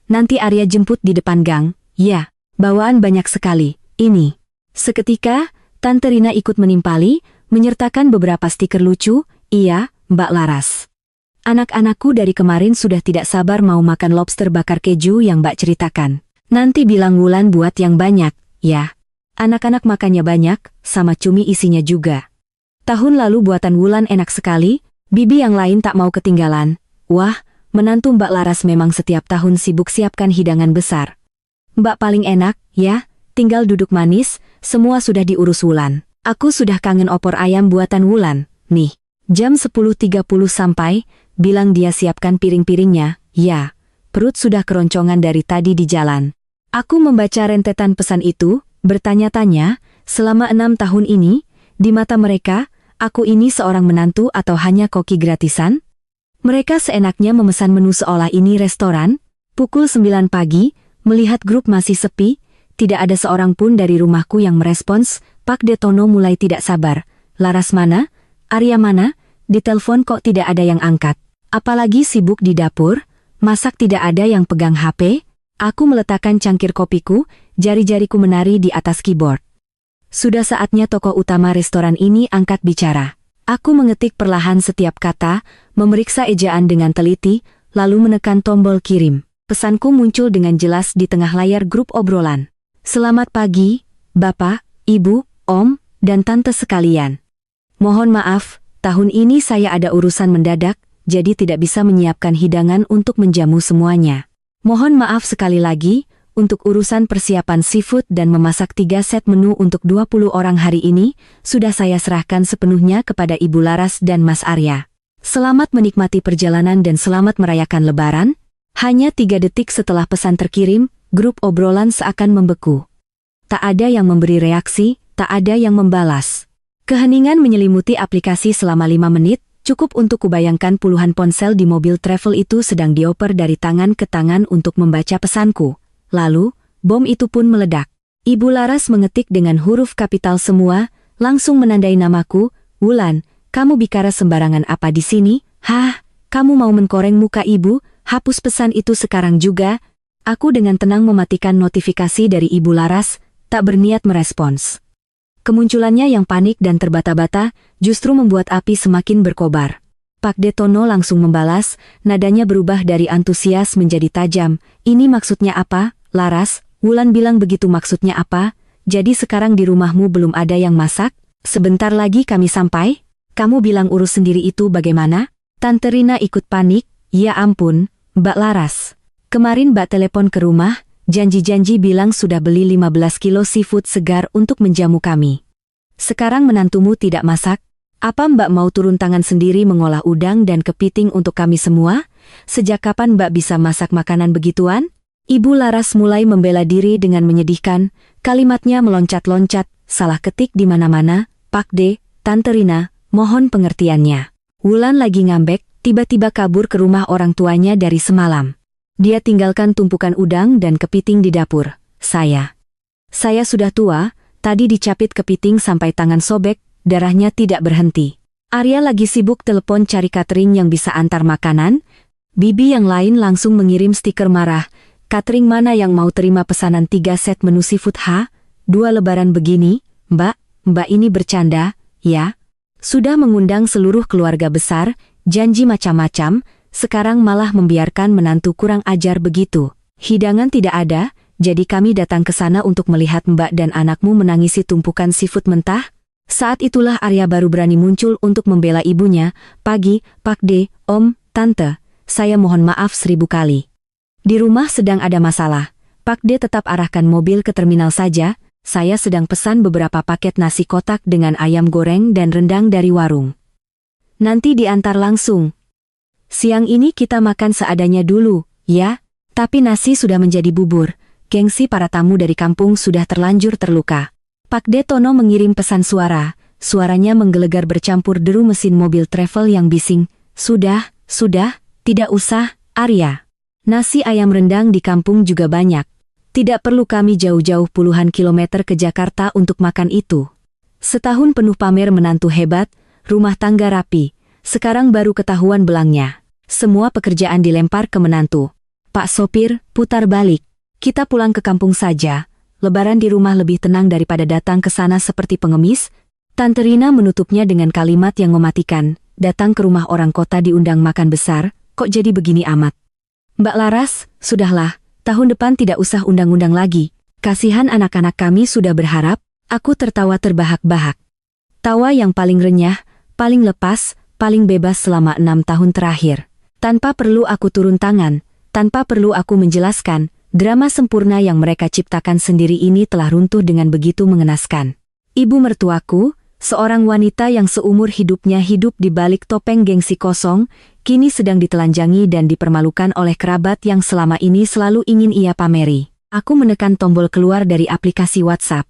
Nanti Arya jemput di depan gang, ya, bawaan banyak sekali, ini. Seketika, Tante Rina ikut menimpali, menyertakan beberapa stiker lucu, iya, Mbak Laras. Anak-anakku dari kemarin sudah tidak sabar mau makan lobster bakar keju yang Mbak ceritakan. Nanti bilang Wulan buat yang banyak, ya. Anak-anak makannya banyak, sama cumi isinya juga. Tahun lalu buatan Wulan enak sekali, bibi yang lain tak mau ketinggalan. Wah, menantu Mbak Laras memang setiap tahun sibuk siapkan hidangan besar. Mbak paling enak, ya, tinggal duduk manis, semua sudah diurus Wulan. Aku sudah kangen opor ayam buatan Wulan, nih. Jam 10.30 sampai, bilang dia siapkan piring-piringnya, ya. Perut sudah keroncongan dari tadi di jalan. Aku membaca rentetan pesan itu, bertanya-tanya, selama 6 tahun ini, di mata mereka, aku ini seorang menantu atau hanya koki gratisan? Mereka seenaknya memesan menu seolah ini restoran. Pukul 9 pagi, melihat grup masih sepi, tidak ada seorang pun dari rumahku yang merespons. Pak Detono mulai tidak sabar. Laras mana? Arya mana? Ditelepon kok tidak ada yang angkat. Apalagi sibuk di dapur, masak tidak ada yang pegang HP. Aku meletakkan cangkir kopiku, jari-jariku menari di atas keyboard. Sudah saatnya tokoh utama restoran ini angkat bicara. Aku mengetik perlahan setiap kata, memeriksa ejaan dengan teliti, lalu menekan tombol kirim. Pesanku muncul dengan jelas di tengah layar grup obrolan. Selamat pagi, Bapak, Ibu, Om, dan Tante sekalian. Mohon maaf, tahun ini saya ada urusan mendadak, jadi tidak bisa menyiapkan hidangan untuk menjamu semuanya. Mohon maaf sekali lagi, untuk urusan persiapan seafood dan memasak 3 set menu untuk 20 orang hari ini, sudah saya serahkan sepenuhnya kepada Ibu Laras dan Mas Arya. Selamat menikmati perjalanan dan selamat merayakan Lebaran. Hanya 3 detik setelah pesan terkirim, grup obrolan seakan membeku. Tak ada yang memberi reaksi, tak ada yang membalas. Keheningan menyelimuti aplikasi selama 5 menit, cukup untuk kubayangkan puluhan ponsel di mobil travel itu sedang dioper dari tangan ke tangan untuk membaca pesanku. Lalu, bom itu pun meledak. Ibu Laras mengetik dengan huruf kapital semua, langsung menandai namaku. Wulan, kamu bicara sembarangan apa di sini? Hah, kamu mau menkoreng muka ibu? Hapus pesan itu sekarang juga. Aku dengan tenang mematikan notifikasi dari Ibu Laras, tak berniat merespons. Kemunculannya yang panik dan terbata-bata, justru membuat api semakin berkobar. Pak Detono langsung membalas, nadanya berubah dari antusias menjadi tajam. Ini maksudnya apa, Laras? Wulan bilang begitu maksudnya apa? Jadi sekarang di rumahmu belum ada yang masak? Sebentar lagi kami sampai? Kamu bilang urus sendiri itu bagaimana? Tante Rina ikut panik, ya ampun, Mbak Laras. Kemarin Mbak telepon ke rumah, janji-janji bilang sudah beli 15 kilo seafood segar untuk menjamu kami. Sekarang menantumu tidak masak? Apa Mbak mau turun tangan sendiri mengolah udang dan kepiting untuk kami semua? Sejak kapan Mbak bisa masak makanan begituan? Ibu Laras mulai membela diri dengan menyedihkan, kalimatnya meloncat-loncat, salah ketik di mana-mana. Pak D, Tante Rina, mohon pengertiannya. Wulan lagi ngambek, tiba-tiba kabur ke rumah orang tuanya dari semalam. Dia tinggalkan tumpukan udang dan kepiting di dapur. Saya sudah tua, tadi dicapit kepiting sampai tangan sobek, darahnya tidak berhenti. Arya lagi sibuk telepon cari catering yang bisa antar makanan. Bibi yang lain langsung mengirim stiker marah. Catering mana yang mau terima pesanan 3 set menu seafood 2 lebaran begini? Mbak ini bercanda, ya? Sudah mengundang seluruh keluarga besar, janji macam-macam, sekarang malah membiarkan menantu kurang ajar begitu. Hidangan tidak ada, jadi kami datang ke sana untuk melihat Mbak dan anakmu menangisi tumpukan seafood mentah. Saat itulah Arya baru berani muncul untuk membela ibunya. Pak D, Om, Tante, saya mohon maaf 1000 kali. Di rumah sedang ada masalah. Pak D tetap arahkan mobil ke terminal saja, saya sedang pesan beberapa paket nasi kotak dengan ayam goreng dan rendang dari warung. Nanti diantar langsung. Siang ini kita makan seadanya dulu, ya? Tapi nasi sudah menjadi bubur, gengsi para tamu dari kampung sudah terlanjur terluka. Pak D Tono mengirim pesan suara, suaranya menggelegar bercampur deru mesin mobil travel yang bising. Sudah, tidak usah, Arya. Nasi ayam rendang di kampung juga banyak. Tidak perlu kami jauh-jauh puluhan kilometer ke Jakarta untuk makan itu. Setahun penuh pamer menantu hebat, rumah tangga rapi. Sekarang baru ketahuan belangnya. Semua pekerjaan dilempar ke menantu. Pak sopir, putar balik. Kita pulang ke kampung saja. Lebaran di rumah lebih tenang daripada datang ke sana seperti pengemis. Tante Rina menutupnya dengan kalimat yang mematikan. Datang ke rumah orang kota diundang makan besar, kok jadi begini amat. Mbak Laras, sudahlah, tahun depan tidak usah undang-undang lagi. Kasihan anak-anak kami sudah berharap. Aku tertawa terbahak-bahak. Tawa yang paling renyah, paling lepas, paling bebas selama 6 tahun terakhir. Tanpa perlu aku turun tangan, tanpa perlu aku menjelaskan, drama sempurna yang mereka ciptakan sendiri ini telah runtuh dengan begitu mengenaskan. Ibu mertuaku, seorang wanita yang seumur hidupnya hidup di balik topeng gengsi kosong, kini sedang ditelanjangi dan dipermalukan oleh kerabat yang selama ini selalu ingin ia pameri. Aku menekan tombol keluar dari aplikasi WhatsApp.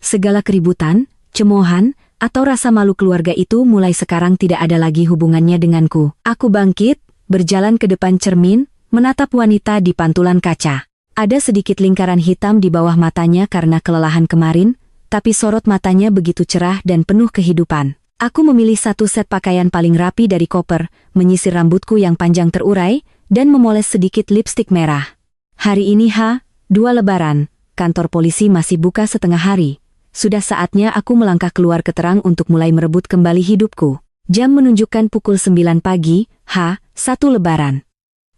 Segala keributan, cemoohan, atau rasa malu keluarga itu mulai sekarang tidak ada lagi hubungannya denganku. Aku bangkit, berjalan ke depan cermin, menatap wanita di pantulan kaca. Ada sedikit lingkaran hitam di bawah matanya karena kelelahan kemarin, tapi sorot matanya begitu cerah dan penuh kehidupan. Aku memilih 1 set pakaian paling rapi dari koper, menyisir rambutku yang panjang terurai, dan memoles sedikit lipstik merah. Hari ini 2 lebaran, kantor polisi masih buka setengah hari. Sudah saatnya aku melangkah keluar ke terang untuk mulai merebut kembali hidupku. Jam menunjukkan pukul 9 pagi, 1 lebaran.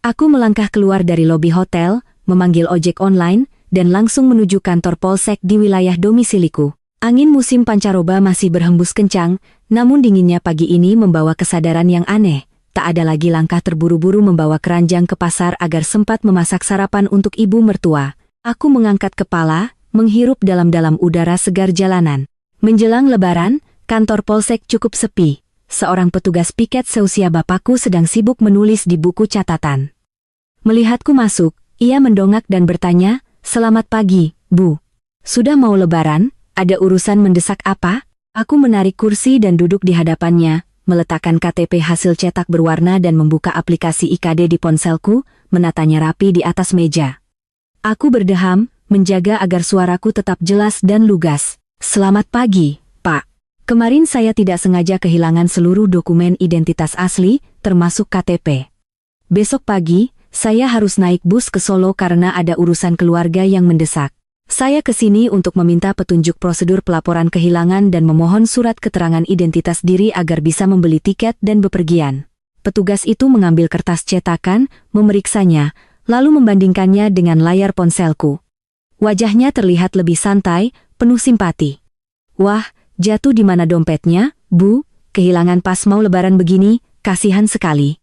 Aku melangkah keluar dari lobi hotel, memanggil ojek online, dan langsung menuju kantor polsek di wilayah domisiliku. Angin musim pancaroba masih berhembus kencang, namun dinginnya pagi ini membawa kesadaran yang aneh. Tak ada lagi langkah terburu-buru membawa keranjang ke pasar agar sempat memasak sarapan untuk ibu mertua. Aku mengangkat kepala, menghirup dalam-dalam udara segar jalanan. Menjelang lebaran, kantor polsek cukup sepi. Seorang petugas piket seusia bapakku sedang sibuk menulis di buku catatan. Melihatku masuk, ia mendongak dan bertanya, "Selamat pagi, Bu. Sudah mau lebaran? Ada urusan mendesak apa?" Aku menarik kursi dan duduk di hadapannya, meletakkan KTP hasil cetak berwarna dan membuka aplikasi IKD di ponselku, menatanya rapi di atas meja. Aku berdeham, menjaga agar suaraku tetap jelas dan lugas. "Selamat pagi, Pak. Kemarin saya tidak sengaja kehilangan seluruh dokumen identitas asli, termasuk KTP. Besok pagi, saya harus naik bus ke Solo karena ada urusan keluarga yang mendesak. Saya kesini untuk meminta petunjuk prosedur pelaporan kehilangan dan memohon surat keterangan identitas diri agar bisa membeli tiket dan bepergian." Petugas itu mengambil kertas cetakan, memeriksanya, lalu membandingkannya dengan layar ponselku. Wajahnya terlihat lebih santai, penuh simpati. "Wah, jatuh di mana dompetnya, Bu? Kehilangan pas mau lebaran begini, kasihan sekali."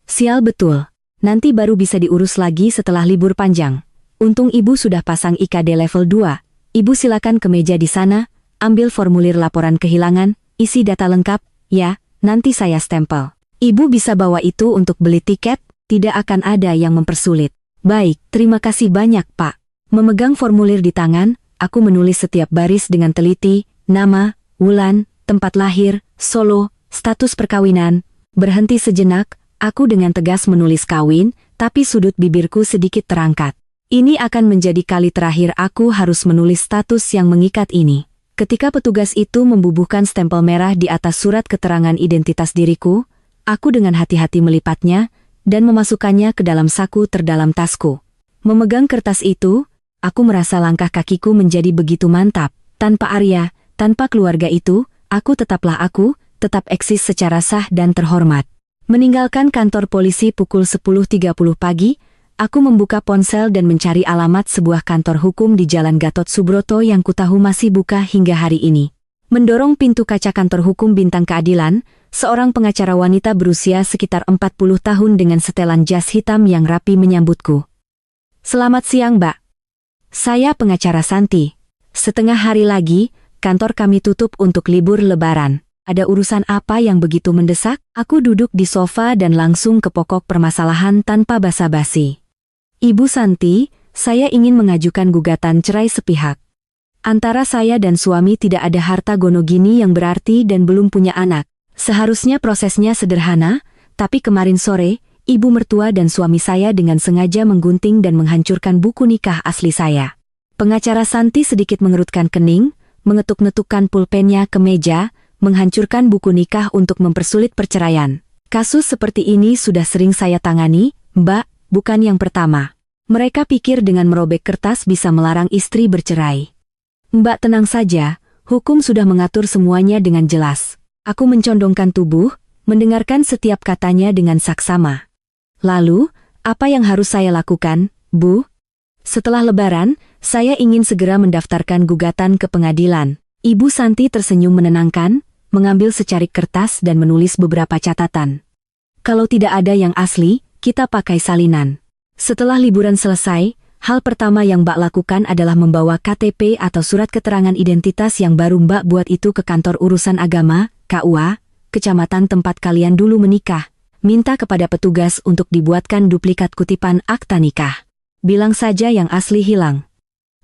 "Sial betul. Nanti baru bisa diurus lagi setelah libur panjang. Untung Ibu sudah pasang IKD level 2. Ibu silakan ke meja di sana, ambil formulir laporan kehilangan, isi data lengkap, ya, nanti saya stempel. Ibu bisa bawa itu untuk beli tiket, tidak akan ada yang mempersulit." "Baik, terima kasih banyak, Pak." Memegang formulir di tangan, aku menulis setiap baris dengan teliti, nama, bulan, tempat lahir, Solo, status perkawinan. Berhenti sejenak, aku dengan tegas menulis kawin, tapi sudut bibirku sedikit terangkat. Ini akan menjadi kali terakhir aku harus menulis status yang mengikat ini. Ketika petugas itu membubuhkan stempel merah di atas surat keterangan identitas diriku, aku dengan hati-hati melipatnya dan memasukkannya ke dalam saku terdalam tasku. Memegang kertas itu, aku merasa langkah kakiku menjadi begitu mantap. Tanpa Arya, tanpa keluarga itu, aku, tetap eksis secara sah dan terhormat. Meninggalkan kantor polisi pukul 10.30 pagi, aku membuka ponsel dan mencari alamat sebuah kantor hukum di Jalan Gatot Subroto yang kutahu masih buka hingga hari ini. Mendorong pintu kaca kantor hukum Bintang Keadilan, seorang pengacara wanita berusia sekitar 40 tahun dengan setelan jas hitam yang rapi menyambutku. "Selamat siang, Mbak. Saya pengacara Santi. Setengah hari lagi, kantor kami tutup untuk libur lebaran. Ada urusan apa yang begitu mendesak?" Aku duduk di sofa dan langsung ke pokok permasalahan tanpa basa-basi. "Ibu Santi, saya ingin mengajukan gugatan cerai sepihak. Antara saya dan suami tidak ada harta gono gini yang berarti dan belum punya anak. Seharusnya prosesnya sederhana, tapi kemarin sore, ibu mertua dan suami saya dengan sengaja menggunting dan menghancurkan buku nikah asli saya." Pengacara Santi sedikit mengerutkan kening, mengetuk-netukkan pulpennya ke meja, menghancurkan buku nikah untuk mempersulit perceraian. "Kasus seperti ini sudah sering saya tangani, Mbak, bukan yang pertama. Mereka pikir dengan merobek kertas bisa melarang istri bercerai." "Mbak tenang saja, hukum sudah mengatur semuanya dengan jelas." Aku mencondongkan tubuh, mendengarkan setiap katanya dengan saksama. "Lalu, apa yang harus saya lakukan, Bu?" "Setelah lebaran, saya ingin segera mendaftarkan gugatan ke pengadilan." Ibu Santi tersenyum menenangkan, mengambil secarik kertas dan menulis beberapa catatan. "Kalau tidak ada yang asli, kita pakai salinan." Setelah liburan selesai, hal pertama yang Mbak lakukan adalah membawa KTP atau surat keterangan identitas yang baru Mbak buat itu ke kantor urusan agama, KUA, kecamatan tempat kalian dulu menikah. Minta kepada petugas untuk dibuatkan duplikat kutipan akta nikah. Bilang saja yang asli hilang.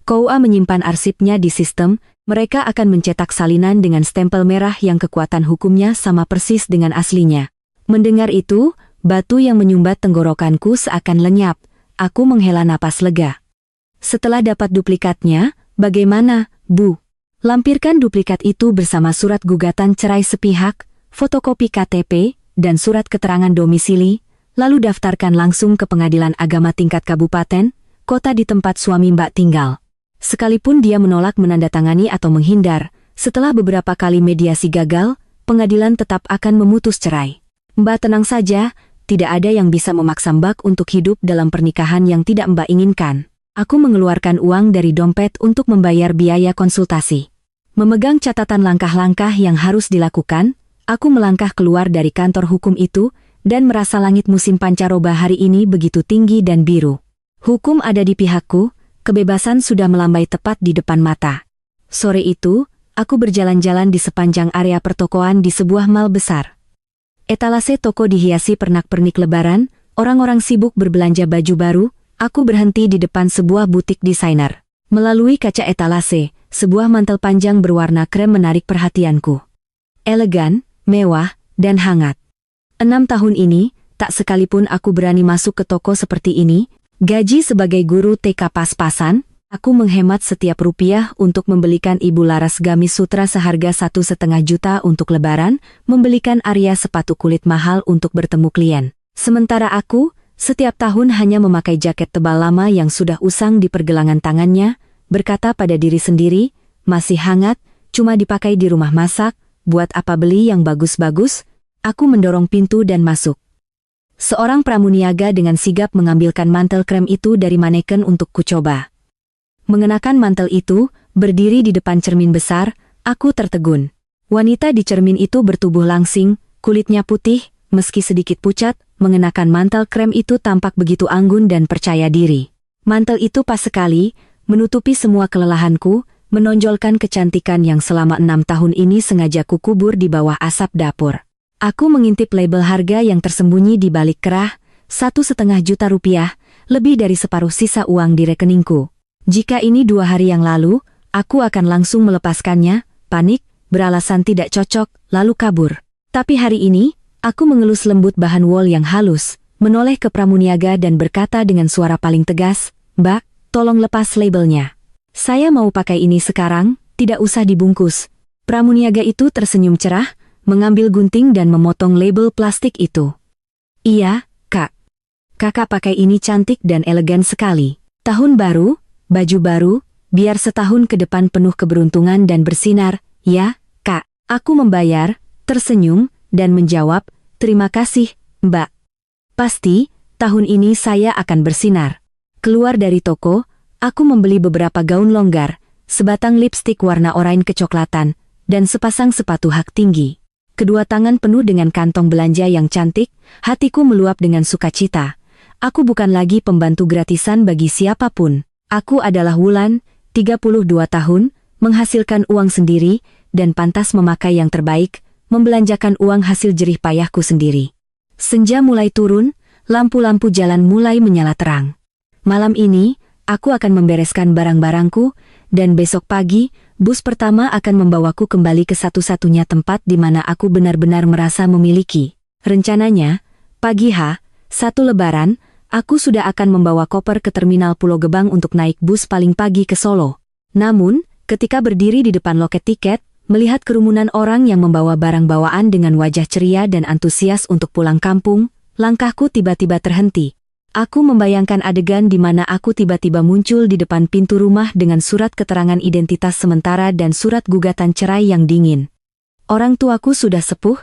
KUA menyimpan arsipnya di sistem, mereka akan mencetak salinan dengan stempel merah yang kekuatan hukumnya sama persis dengan aslinya. Mendengar itu, batu yang menyumbat tenggorokanku seakan lenyap. Aku menghela napas lega. "Setelah dapat duplikatnya, bagaimana, Bu?" "Lampirkan duplikat itu bersama surat gugatan cerai sepihak, fotokopi KTP, dan surat keterangan domisili, lalu daftarkan langsung ke pengadilan agama tingkat kabupaten, kota di tempat suami Mbak tinggal. Sekalipun dia menolak menandatangani atau menghindar, setelah beberapa kali mediasi gagal, pengadilan tetap akan memutus cerai. Mbak tenang saja, tidak ada yang bisa memaksa Mbak untuk hidup dalam pernikahan yang tidak Mbak inginkan." Aku mengeluarkan uang dari dompet untuk membayar biaya konsultasi. Memegang catatan langkah-langkah yang harus dilakukan, aku melangkah keluar dari kantor hukum itu, dan merasa langit musim pancaroba hari ini begitu tinggi dan biru. Hukum ada di pihakku, kebebasan sudah melambai tepat di depan mata. Sore itu, aku berjalan-jalan di sepanjang area pertokoan di sebuah mal besar. Etalase toko dihiasi pernak-pernik lebaran, orang-orang sibuk berbelanja baju baru. Aku berhenti di depan sebuah butik desainer. Melalui kaca etalase, sebuah mantel panjang berwarna krem menarik perhatianku. Elegan, mewah, dan hangat. 6 tahun ini, tak sekalipun aku berani masuk ke toko seperti ini. Gaji sebagai guru TK pas-pasan, aku menghemat setiap rupiah untuk membelikan Ibu Laras gamis sutra seharga 1,5 juta untuk lebaran, membelikan Arya sepatu kulit mahal untuk bertemu klien. Sementara aku, setiap tahun hanya memakai jaket tebal lama yang sudah usang di pergelangan tangannya, berkata pada diri sendiri, masih hangat, cuma dipakai di rumah masak, buat apa beli yang bagus-bagus? Aku mendorong pintu dan masuk. Seorang pramuniaga dengan sigap mengambilkan mantel krem itu dari maneken untuk kucoba. Mengenakan mantel itu, berdiri di depan cermin besar, aku tertegun. Wanita di cermin itu bertubuh langsing, kulitnya putih, meski sedikit pucat, mengenakan mantel krem itu tampak begitu anggun dan percaya diri. Mantel itu pas sekali, menutupi semua kelelahanku, menonjolkan kecantikan yang selama 6 tahun ini sengaja kukubur di bawah asap dapur. Aku mengintip label harga yang tersembunyi di balik kerah, 1,5 juta rupiah, lebih dari separuh sisa uang di rekeningku. Jika ini 2 hari yang lalu, aku akan langsung melepaskannya, panik, beralasan tidak cocok, lalu kabur. Tapi hari ini, aku mengelus lembut bahan wol yang halus, menoleh ke pramuniaga dan berkata dengan suara paling tegas, "Mbak, tolong lepas labelnya. Saya mau pakai ini sekarang, tidak usah dibungkus. Pramuniaga itu tersenyum cerah, mengambil gunting dan memotong label plastik itu. Iya, Kak. Kakak pakai ini cantik dan elegan sekali. Tahun baru, baju baru, biar setahun ke depan penuh keberuntungan dan bersinar, ya, Kak. Aku membayar, tersenyum, dan menjawab, terima kasih, Mbak. Pasti, tahun ini saya akan bersinar. Keluar dari toko, aku membeli beberapa gaun longgar, sebatang lipstik warna oranye kecoklatan, dan sepasang sepatu hak tinggi. Kedua tangan penuh dengan kantong belanja yang cantik, hatiku meluap dengan sukacita. Aku bukan lagi pembantu gratisan bagi siapapun. Aku adalah Wulan, 32 tahun, menghasilkan uang sendiri, dan pantas memakai yang terbaik, membelanjakan uang hasil jerih payahku sendiri. Senja mulai turun, lampu-lampu jalan mulai menyala terang. Malam ini, aku akan membereskan barang-barangku, dan besok pagi, bus pertama akan membawaku kembali ke satu-satunya tempat di mana aku benar-benar merasa memiliki. Rencananya, pagi H1 Lebaran, aku sudah akan membawa koper ke terminal Pulau Gebang untuk naik bus paling pagi ke Solo. Namun, ketika berdiri di depan loket tiket, melihat kerumunan orang yang membawa barang bawaan dengan wajah ceria dan antusias untuk pulang kampung, langkahku tiba-tiba terhenti. Aku membayangkan adegan di mana aku tiba-tiba muncul di depan pintu rumah dengan surat keterangan identitas sementara dan surat gugatan cerai yang dingin. Orang tuaku sudah sepuh,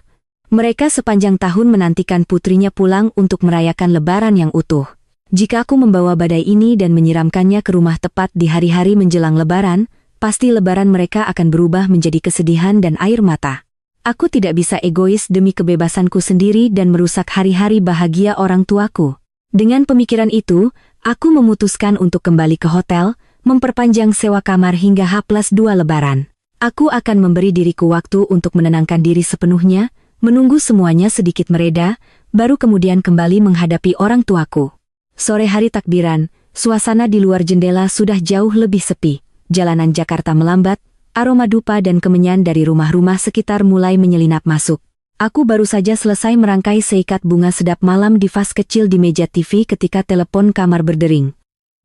mereka sepanjang tahun menantikan putrinya pulang untuk merayakan Lebaran yang utuh. Jika aku membawa badai ini dan menyiramkannya ke rumah tepat di hari-hari menjelang Lebaran, pasti Lebaran mereka akan berubah menjadi kesedihan dan air mata. Aku tidak bisa egois demi kebebasanku sendiri dan merusak hari-hari bahagia orang tuaku. Dengan pemikiran itu, aku memutuskan untuk kembali ke hotel, memperpanjang sewa kamar hingga H+2 Lebaran. Aku akan memberi diriku waktu untuk menenangkan diri sepenuhnya, menunggu semuanya sedikit mereda, baru kemudian kembali menghadapi orang tuaku. Sore hari takbiran, suasana di luar jendela sudah jauh lebih sepi. Jalanan Jakarta melambat, aroma dupa dan kemenyan dari rumah-rumah sekitar mulai menyelinap masuk. Aku baru saja selesai merangkai seikat bunga sedap malam di vas kecil di meja TV ketika telepon kamar berdering.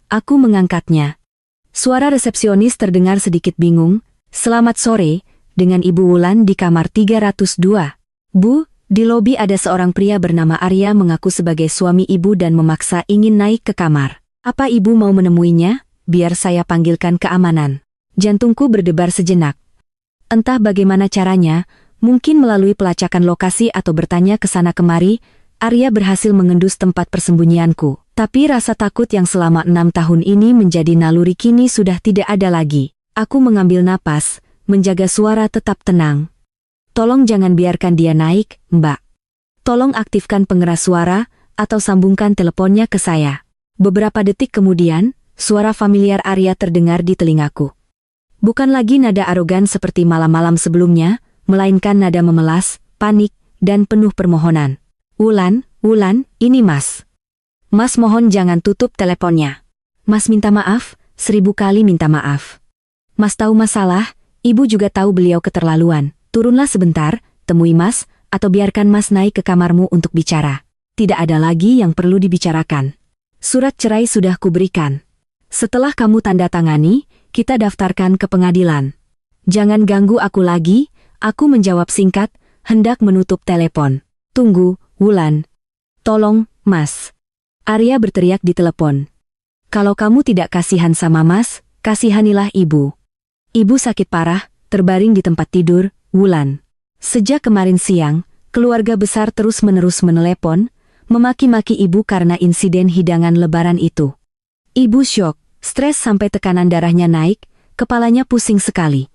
Aku mengangkatnya. Suara resepsionis terdengar sedikit bingung. Selamat sore, dengan Ibu Wulan di kamar 302. Bu, di lobi ada seorang pria bernama Arya mengaku sebagai suami Ibu dan memaksa ingin naik ke kamar. Apa Ibu mau menemuinya? Biar saya panggilkan keamanan. Jantungku berdebar sejenak. Entah bagaimana caranya, mungkin melalui pelacakan lokasi atau bertanya ke sana kemari, Arya berhasil mengendus tempat persembunyianku. Tapi rasa takut yang selama 6 tahun ini menjadi naluri kini sudah tidak ada lagi. Aku mengambil napas, menjaga suara tetap tenang. Tolong jangan biarkan dia naik, Mbak. Tolong aktifkan pengeras suara, atau sambungkan teleponnya ke saya. Beberapa detik kemudian, suara familiar Arya terdengar di telingaku. Bukan lagi nada arogan seperti malam-malam sebelumnya, melainkan nada memelas, panik, dan penuh permohonan. Wulan, ini Mas. Mas mohon jangan tutup teleponnya. Mas minta maaf, 1000 kali minta maaf. Mas tahu masalah, Ibu juga tahu beliau keterlaluan. Turunlah sebentar, temui Mas, atau biarkan Mas naik ke kamarmu untuk bicara. Tidak ada lagi yang perlu dibicarakan. Surat cerai sudah kuberikan. Setelah kamu tanda tangani, kita daftarkan ke pengadilan. Jangan ganggu aku lagi. Aku menjawab singkat, hendak menutup telepon. Tunggu, Wulan. Tolong, Mas. Arya berteriak di telepon. Kalau kamu tidak kasihan sama Mas, kasihanilah Ibu. Ibu sakit parah, terbaring di tempat tidur, Wulan. Sejak kemarin siang, keluarga besar terus-menerus menelepon, memaki-maki Ibu karena insiden hidangan Lebaran itu. Ibu syok, stres sampai tekanan darahnya naik, kepalanya pusing sekali.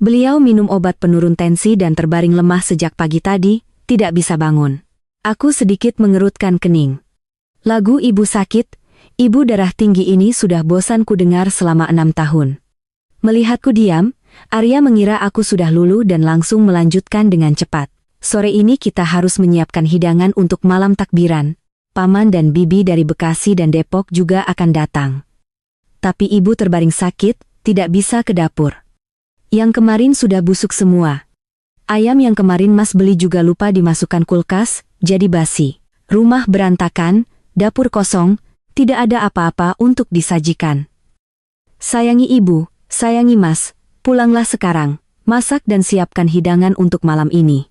Beliau minum obat penurun tensi dan terbaring lemah sejak pagi tadi, tidak bisa bangun. Aku sedikit mengerutkan kening. Lagu Ibu Sakit, Ibu Darah Tinggi ini sudah bosan ku dengar selama 6 tahun. Melihatku diam, Arya mengira aku sudah luluh dan langsung melanjutkan dengan cepat. Sore ini kita harus menyiapkan hidangan untuk malam takbiran. Paman dan bibi dari Bekasi dan Depok juga akan datang. Tapi Ibu terbaring sakit, tidak bisa ke dapur. Yang kemarin sudah busuk semua. Ayam yang kemarin Mas beli juga lupa dimasukkan kulkas, jadi basi. Rumah berantakan, dapur kosong, tidak ada apa-apa untuk disajikan. Sayangi Ibu, sayangi Mas, Pulanglah sekarang, masak dan siapkan hidangan untuk malam ini.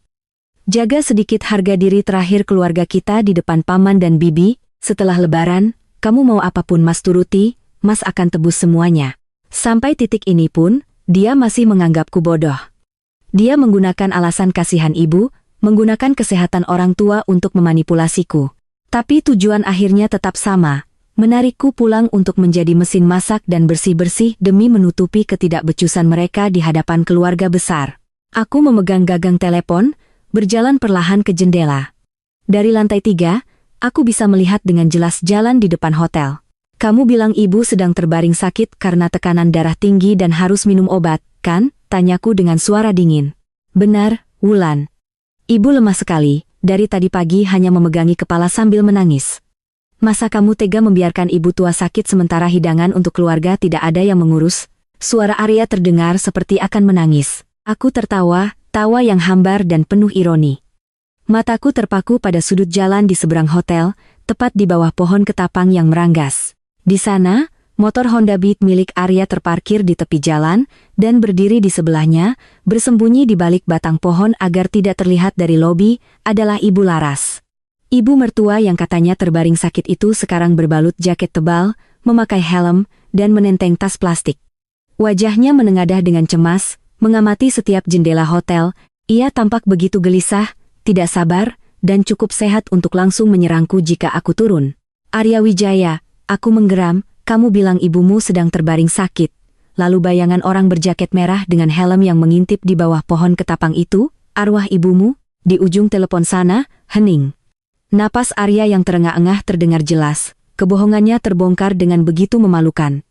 Jaga sedikit harga diri terakhir keluarga kita di depan paman dan bibi. Setelah lebaran, kamu mau apapun Mas turuti, Mas akan tebus semuanya. Sampai titik ini pun, dia masih menganggapku bodoh. Dia menggunakan alasan kasihan ibu, menggunakan kesehatan orang tua untuk memanipulasiku. Tapi tujuan akhirnya tetap sama, menarikku pulang untuk menjadi mesin masak dan bersih-bersih demi menutupi ketidakbecusan mereka di hadapan keluarga besar. Aku memegang gagang telepon, berjalan perlahan ke jendela. Dari lantai 3, aku bisa melihat dengan jelas jalan di depan hotel. Kamu bilang ibu sedang terbaring sakit karena tekanan darah tinggi dan harus minum obat, kan? Tanyaku dengan suara dingin. Benar, Wulan. Ibu lemah sekali, dari tadi pagi hanya memegangi kepala sambil menangis. Masa kamu tega membiarkan ibu tua sakit sementara hidangan untuk keluarga tidak ada yang mengurus? Suara Arya terdengar seperti akan menangis. Aku tertawa, tawa yang hambar dan penuh ironi. Mataku terpaku pada sudut jalan di seberang hotel, tepat di bawah pohon ketapang yang meranggas. Di sana, motor Honda Beat milik Arya terparkir di tepi jalan, dan berdiri di sebelahnya, bersembunyi di balik batang pohon agar tidak terlihat dari lobi, adalah Ibu Laras. Ibu mertua yang katanya terbaring sakit itu sekarang berbalut jaket tebal, memakai helm, dan menenteng tas plastik. Wajahnya menengadah dengan cemas, mengamati setiap jendela hotel. Ia tampak begitu gelisah, tidak sabar, dan cukup sehat untuk langsung menyerangku jika aku turun. Arya Wijaya, aku menggeram, kamu bilang ibumu sedang terbaring sakit. Lalu bayangan orang berjaket merah dengan helm yang mengintip di bawah pohon ketapang itu, arwah ibumu, di ujung telepon sana, hening. Napas Arya yang terengah-engah terdengar jelas, kebohongannya terbongkar dengan begitu memalukan.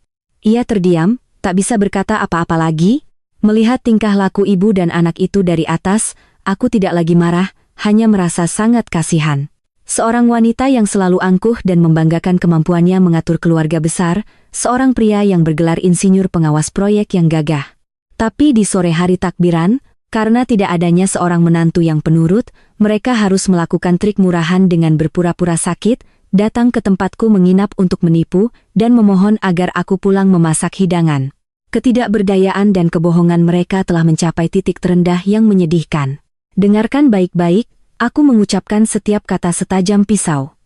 Ia terdiam, tak bisa berkata apa-apa lagi. Melihat tingkah laku ibu dan anak itu dari atas, aku tidak lagi marah, hanya merasa sangat kasihan. Seorang wanita yang selalu angkuh dan membanggakan kemampuannya mengatur keluarga besar, seorang pria yang bergelar insinyur pengawas proyek yang gagah. Tapi di sore hari takbiran, karena tidak adanya seorang menantu yang penurut, mereka harus melakukan trik murahan dengan berpura-pura sakit, datang ke tempatku menginap untuk menipu, dan memohon agar aku pulang memasak hidangan. Ketidakberdayaan dan kebohongan mereka telah mencapai titik terendah yang menyedihkan. Dengarkan baik-baik, aku mengucapkan setiap kata setajam pisau.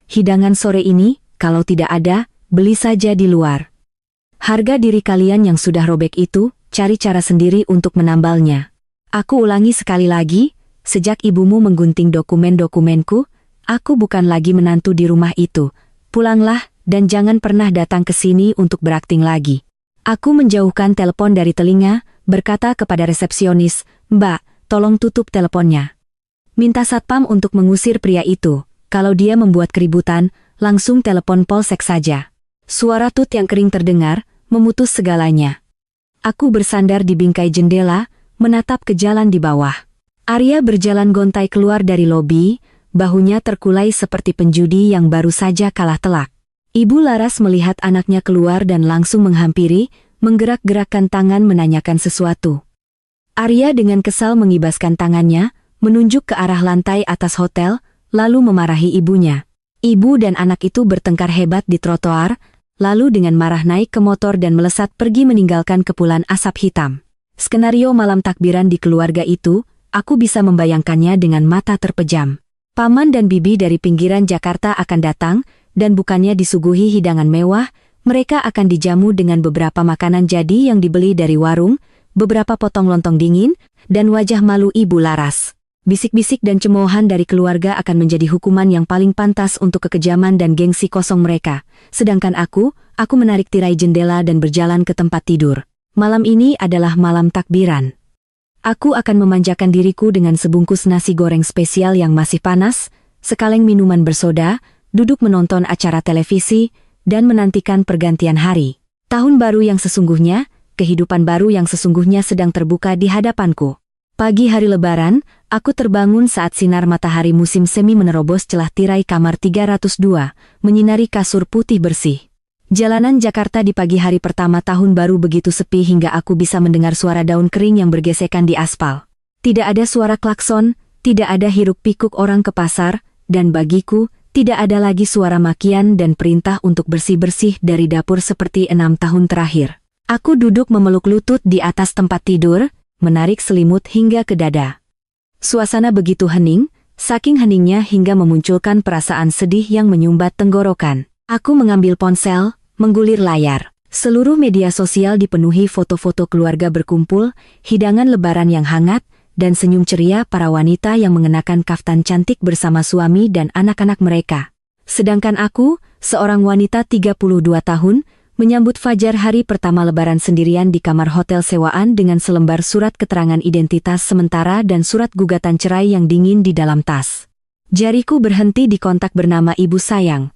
Hidangan sore ini, kalau tidak ada, beli saja di luar. Harga diri kalian yang sudah robek itu, cari cara sendiri untuk menambalnya. Aku ulangi sekali lagi, sejak ibumu menggunting dokumen-dokumenku, aku bukan lagi menantu di rumah itu. Pulanglah, dan jangan pernah datang ke sini untuk berakting lagi. Aku menjauhkan telepon dari telinga, berkata kepada resepsionis, Mbak, tolong tutup teleponnya. Minta satpam untuk mengusir pria itu. Kalau dia membuat keributan, langsung telepon polsek saja. Suara Tut yang kering terdengar, memutus segalanya. Aku bersandar di bingkai jendela, menatap ke jalan di bawah. Arya berjalan gontai keluar dari lobi, bahunya terkulai seperti penjudi yang baru saja kalah telak. Ibu Laras melihat anaknya keluar dan langsung menghampiri, menggerak-gerakkan tangan menanyakan sesuatu. Arya dengan kesal mengibaskan tangannya, menunjuk ke arah lantai atas hotel, lalu memarahi ibunya. Ibu dan anak itu bertengkar hebat di trotoar, lalu dengan marah naik ke motor dan melesat pergi meninggalkan kepulan asap hitam. Skenario malam takbiran di keluarga itu, aku bisa membayangkannya dengan mata terpejam. Paman dan bibi dari pinggiran Jakarta akan datang, dan bukannya disuguhi hidangan mewah, mereka akan dijamu dengan beberapa makanan jadi yang dibeli dari warung, beberapa potong lontong dingin, dan wajah malu Ibu Laras. Bisik-bisik dan cemoohan dari keluarga akan menjadi hukuman yang paling pantas untuk kekejaman dan gengsi kosong mereka. Sedangkan aku menarik tirai jendela dan berjalan ke tempat tidur. Malam ini adalah malam takbiran. Aku akan memanjakan diriku dengan sebungkus nasi goreng spesial yang masih panas, sekaleng minuman bersoda, duduk menonton acara televisi, dan menantikan pergantian hari. Tahun baru yang sesungguhnya, kehidupan baru yang sesungguhnya sedang terbuka di hadapanku. Pagi hari lebaran, aku terbangun saat sinar matahari musim semi menerobos celah tirai kamar 302, menyinari kasur putih bersih. Jalanan Jakarta di pagi hari pertama tahun baru begitu sepi hingga aku bisa mendengar suara daun kering yang bergesekan di aspal. Tidak ada suara klakson, tidak ada hiruk-pikuk orang ke pasar, dan bagiku, tidak ada lagi suara makian dan perintah untuk bersih-bersih dari dapur seperti 6 tahun terakhir. Aku duduk memeluk lutut di atas tempat tidur, menarik selimut hingga ke dada. Suasana begitu hening, saking heningnya hingga memunculkan perasaan sedih yang menyumbat tenggorokan. Aku mengambil ponsel, menggulir layar. Seluruh media sosial dipenuhi foto-foto keluarga berkumpul, hidangan lebaran yang hangat, dan senyum ceria para wanita yang mengenakan kaftan cantik bersama suami dan anak-anak mereka. Sedangkan aku, seorang wanita 32 tahun, menyambut fajar hari pertama lebaran sendirian di kamar hotel sewaan dengan selembar surat keterangan identitas sementara dan surat gugatan cerai yang dingin di dalam tas. Jariku berhenti di kontak bernama Ibu Sayang.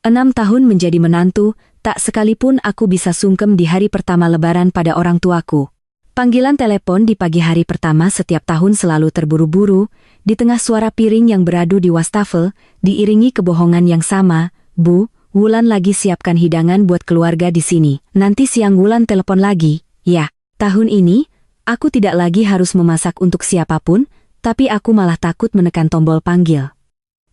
6 tahun menjadi menantu, tak sekalipun aku bisa sungkem di hari pertama lebaran pada orang tuaku. Panggilan telepon di pagi hari pertama setiap tahun selalu terburu-buru, di tengah suara piring yang beradu di wastafel, diiringi kebohongan yang sama, "Bu, Wulan lagi siapkan hidangan buat keluarga di sini. Nanti siang Wulan telepon lagi." Ya, tahun ini, aku tidak lagi harus memasak untuk siapapun, tapi aku malah takut menekan tombol panggil.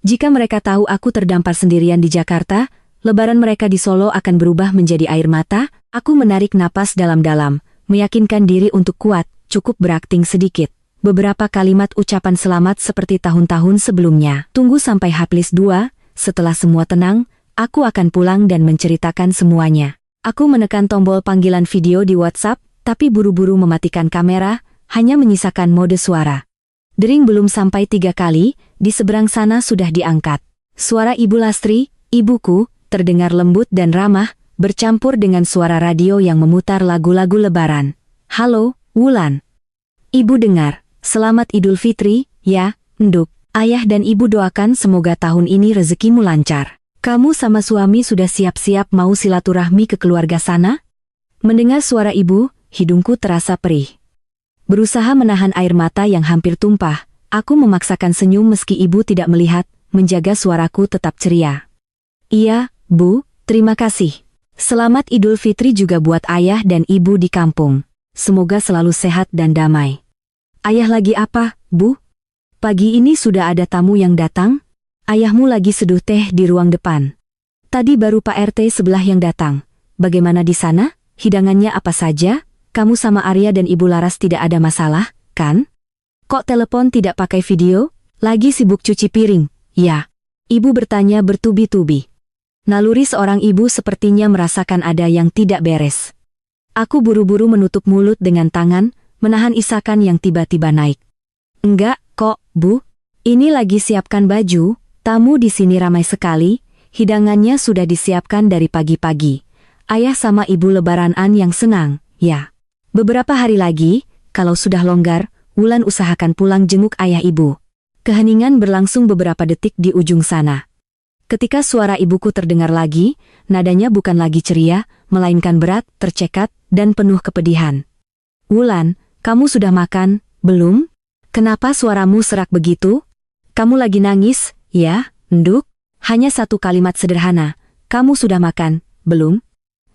Jika mereka tahu aku terdampar sendirian di Jakarta, lebaran mereka di Solo akan berubah menjadi air mata. Aku menarik napas dalam-dalam, meyakinkan diri untuk kuat, cukup berakting sedikit. Beberapa kalimat ucapan selamat seperti tahun-tahun sebelumnya. Tunggu sampai H+2, setelah semua tenang, aku akan pulang dan menceritakan semuanya. Aku menekan tombol panggilan video di WhatsApp, tapi buru-buru mematikan kamera, hanya menyisakan mode suara. Dering belum sampai 3 kali, di seberang sana sudah diangkat. Suara Ibu Lastri, ibuku, terdengar lembut dan ramah, bercampur dengan suara radio yang memutar lagu-lagu lebaran. "Halo, Wulan." "Ibu dengar, selamat Idul Fitri, ya, Nduk. Ayah dan ibu doakan semoga tahun ini rezekimu lancar. Kamu sama suami sudah siap-siap mau silaturahmi ke keluarga sana?" Mendengar suara ibu, hidungku terasa perih. Berusaha menahan air mata yang hampir tumpah, aku memaksakan senyum meski ibu tidak melihat, menjaga suaraku tetap ceria. "Iya, Bu, terima kasih. Selamat Idul Fitri juga buat ayah dan ibu di kampung. Semoga selalu sehat dan damai." "Ayah lagi apa, Bu? Pagi ini sudah ada tamu yang datang?" "Ayahmu lagi seduh teh di ruang depan. Tadi baru Pak RT sebelah yang datang. Bagaimana di sana? Hidangannya apa saja? Kamu sama Arya dan Ibu Laras tidak ada masalah, kan? Kok telepon tidak pakai video? Lagi sibuk cuci piring?" "Ya." Ibu bertanya bertubi-tubi. Naluri seorang ibu sepertinya merasakan ada yang tidak beres. Aku buru-buru menutup mulut dengan tangan, menahan isakan yang tiba-tiba naik. "Enggak, kok, Bu. Ini lagi siapkan baju, tamu di sini ramai sekali, hidangannya sudah disiapkan dari pagi-pagi. Ayah sama ibu lebaranan yang senang, ya. Beberapa hari lagi, kalau sudah longgar, Wulan usahakan pulang jenguk ayah ibu." Keheningan berlangsung beberapa detik di ujung sana. Ketika suara ibuku terdengar lagi, nadanya bukan lagi ceria, melainkan berat, tercekat, dan penuh kepedihan. "Wulan, kamu sudah makan, belum? Kenapa suaramu serak begitu? Kamu lagi nangis, ya, Nduk?" Hanya satu kalimat sederhana, "Kamu sudah makan, belum?"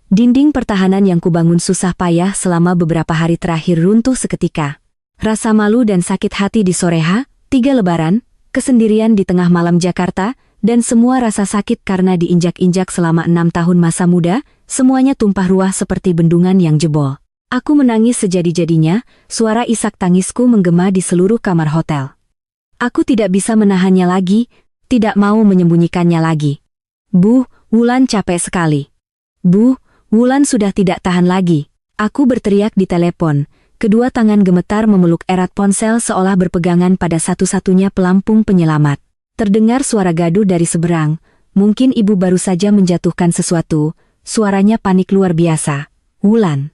Dinding pertahanan yang kubangun susah payah selama beberapa hari terakhir runtuh seketika. Rasa malu dan sakit hati di sore H3 Lebaran, kesendirian di tengah malam Jakarta, dan semua rasa sakit karena diinjak-injak selama 6 tahun masa muda, semuanya tumpah ruah seperti bendungan yang jebol. Aku menangis sejadi-jadinya, suara isak tangisku menggema di seluruh kamar hotel. Aku tidak bisa menahannya lagi, tidak mau menyembunyikannya lagi. "Bu, Wulan capek sekali. Bu, Wulan sudah tidak tahan lagi." Aku berteriak di telepon, kedua tangan gemetar memeluk erat ponsel seolah berpegangan pada satu-satunya pelampung penyelamat. Terdengar suara gaduh dari seberang, mungkin ibu baru saja menjatuhkan sesuatu, suaranya panik luar biasa. "Wulan.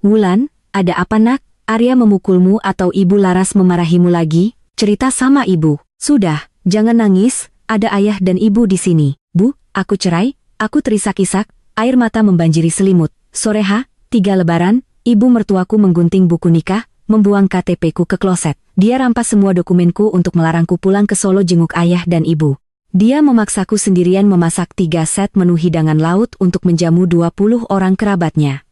Wulan, ada apa nak? Arya memukulmu atau Ibu Laras memarahimu lagi? Cerita sama ibu." "Sudah, jangan nangis, ada ayah dan ibu di sini." "Bu, aku cerai." Aku terisak-isak, air mata membanjiri selimut. Sore H3 Lebaran, ibu mertuaku menggunting buku nikah, membuang KTP-ku ke kloset. Dia rampas semua dokumenku untuk melarangku pulang ke Solo jenguk ayah dan ibu. Dia memaksaku sendirian memasak 3 set menu hidangan laut untuk menjamu 20 orang kerabatnya.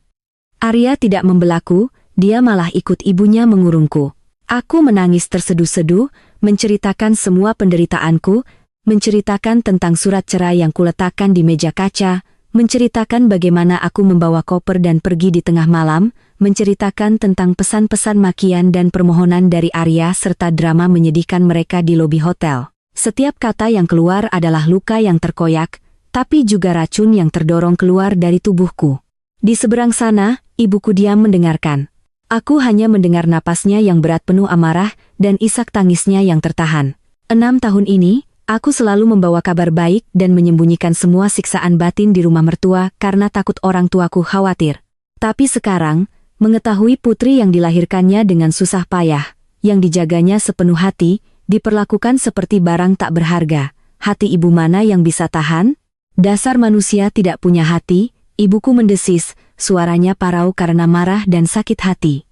Arya tidak membelaku, dia malah ikut ibunya mengurungku. Aku menangis terseduh-seduh, menceritakan semua penderitaanku, menceritakan tentang surat cerai yang kuletakkan di meja kaca, Menceritakan bagaimana aku membawa koper dan pergi di tengah malam, menceritakan tentang pesan-pesan makian dan permohonan dari Arya serta drama menyedihkan mereka di lobi hotel. Setiap kata yang keluar adalah luka yang terkoyak, tapi juga racun yang terdorong keluar dari tubuhku. Di seberang sana, ibuku diam mendengarkan. Aku hanya mendengar napasnya yang berat penuh amarah dan isak tangisnya yang tertahan. 6 tahun ini, aku selalu membawa kabar baik dan menyembunyikan semua siksaan batin di rumah mertua karena takut orang tuaku khawatir. Tapi sekarang, mengetahui putri yang dilahirkannya dengan susah payah, yang dijaganya sepenuh hati, diperlakukan seperti barang tak berharga, hati ibu mana yang bisa tahan? Dasar manusia tidak punya hati, ibuku mendesis, suaranya parau karena marah dan sakit hati.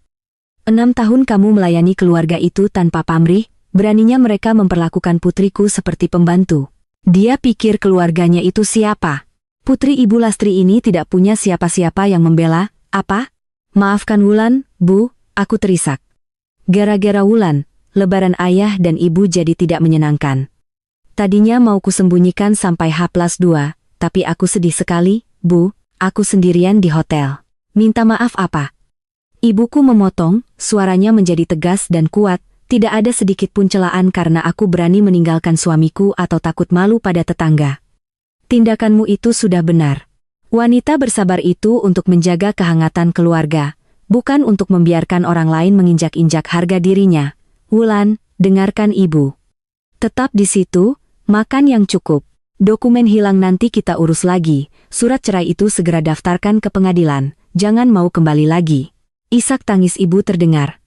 6 tahun kamu melayani keluarga itu tanpa pamrih, beraninya mereka memperlakukan putriku seperti pembantu. Dia pikir keluarganya itu siapa? Putri Ibu Lastri ini tidak punya siapa-siapa yang membela, apa? Maafkan Wulan, Bu, aku terisak. Gara-gara Wulan, lebaran ayah dan ibu jadi tidak menyenangkan. Tadinya mau kusembunyikan sampai H+2, tapi aku sedih sekali, Bu, aku sendirian di hotel. Minta maaf apa? Ibuku memotong, suaranya menjadi tegas dan kuat, tidak ada sedikit pun celaan karena aku berani meninggalkan suamiku atau takut malu pada tetangga. Tindakanmu itu sudah benar. Wanita bersabar itu untuk menjaga kehangatan keluarga, bukan untuk membiarkan orang lain menginjak-injak harga dirinya. Wulan, dengarkan ibu. Tetap di situ, makan yang cukup. Dokumen hilang nanti kita urus lagi, surat cerai itu segera daftarkan ke pengadilan, jangan mau kembali lagi. Isak tangis ibu terdengar.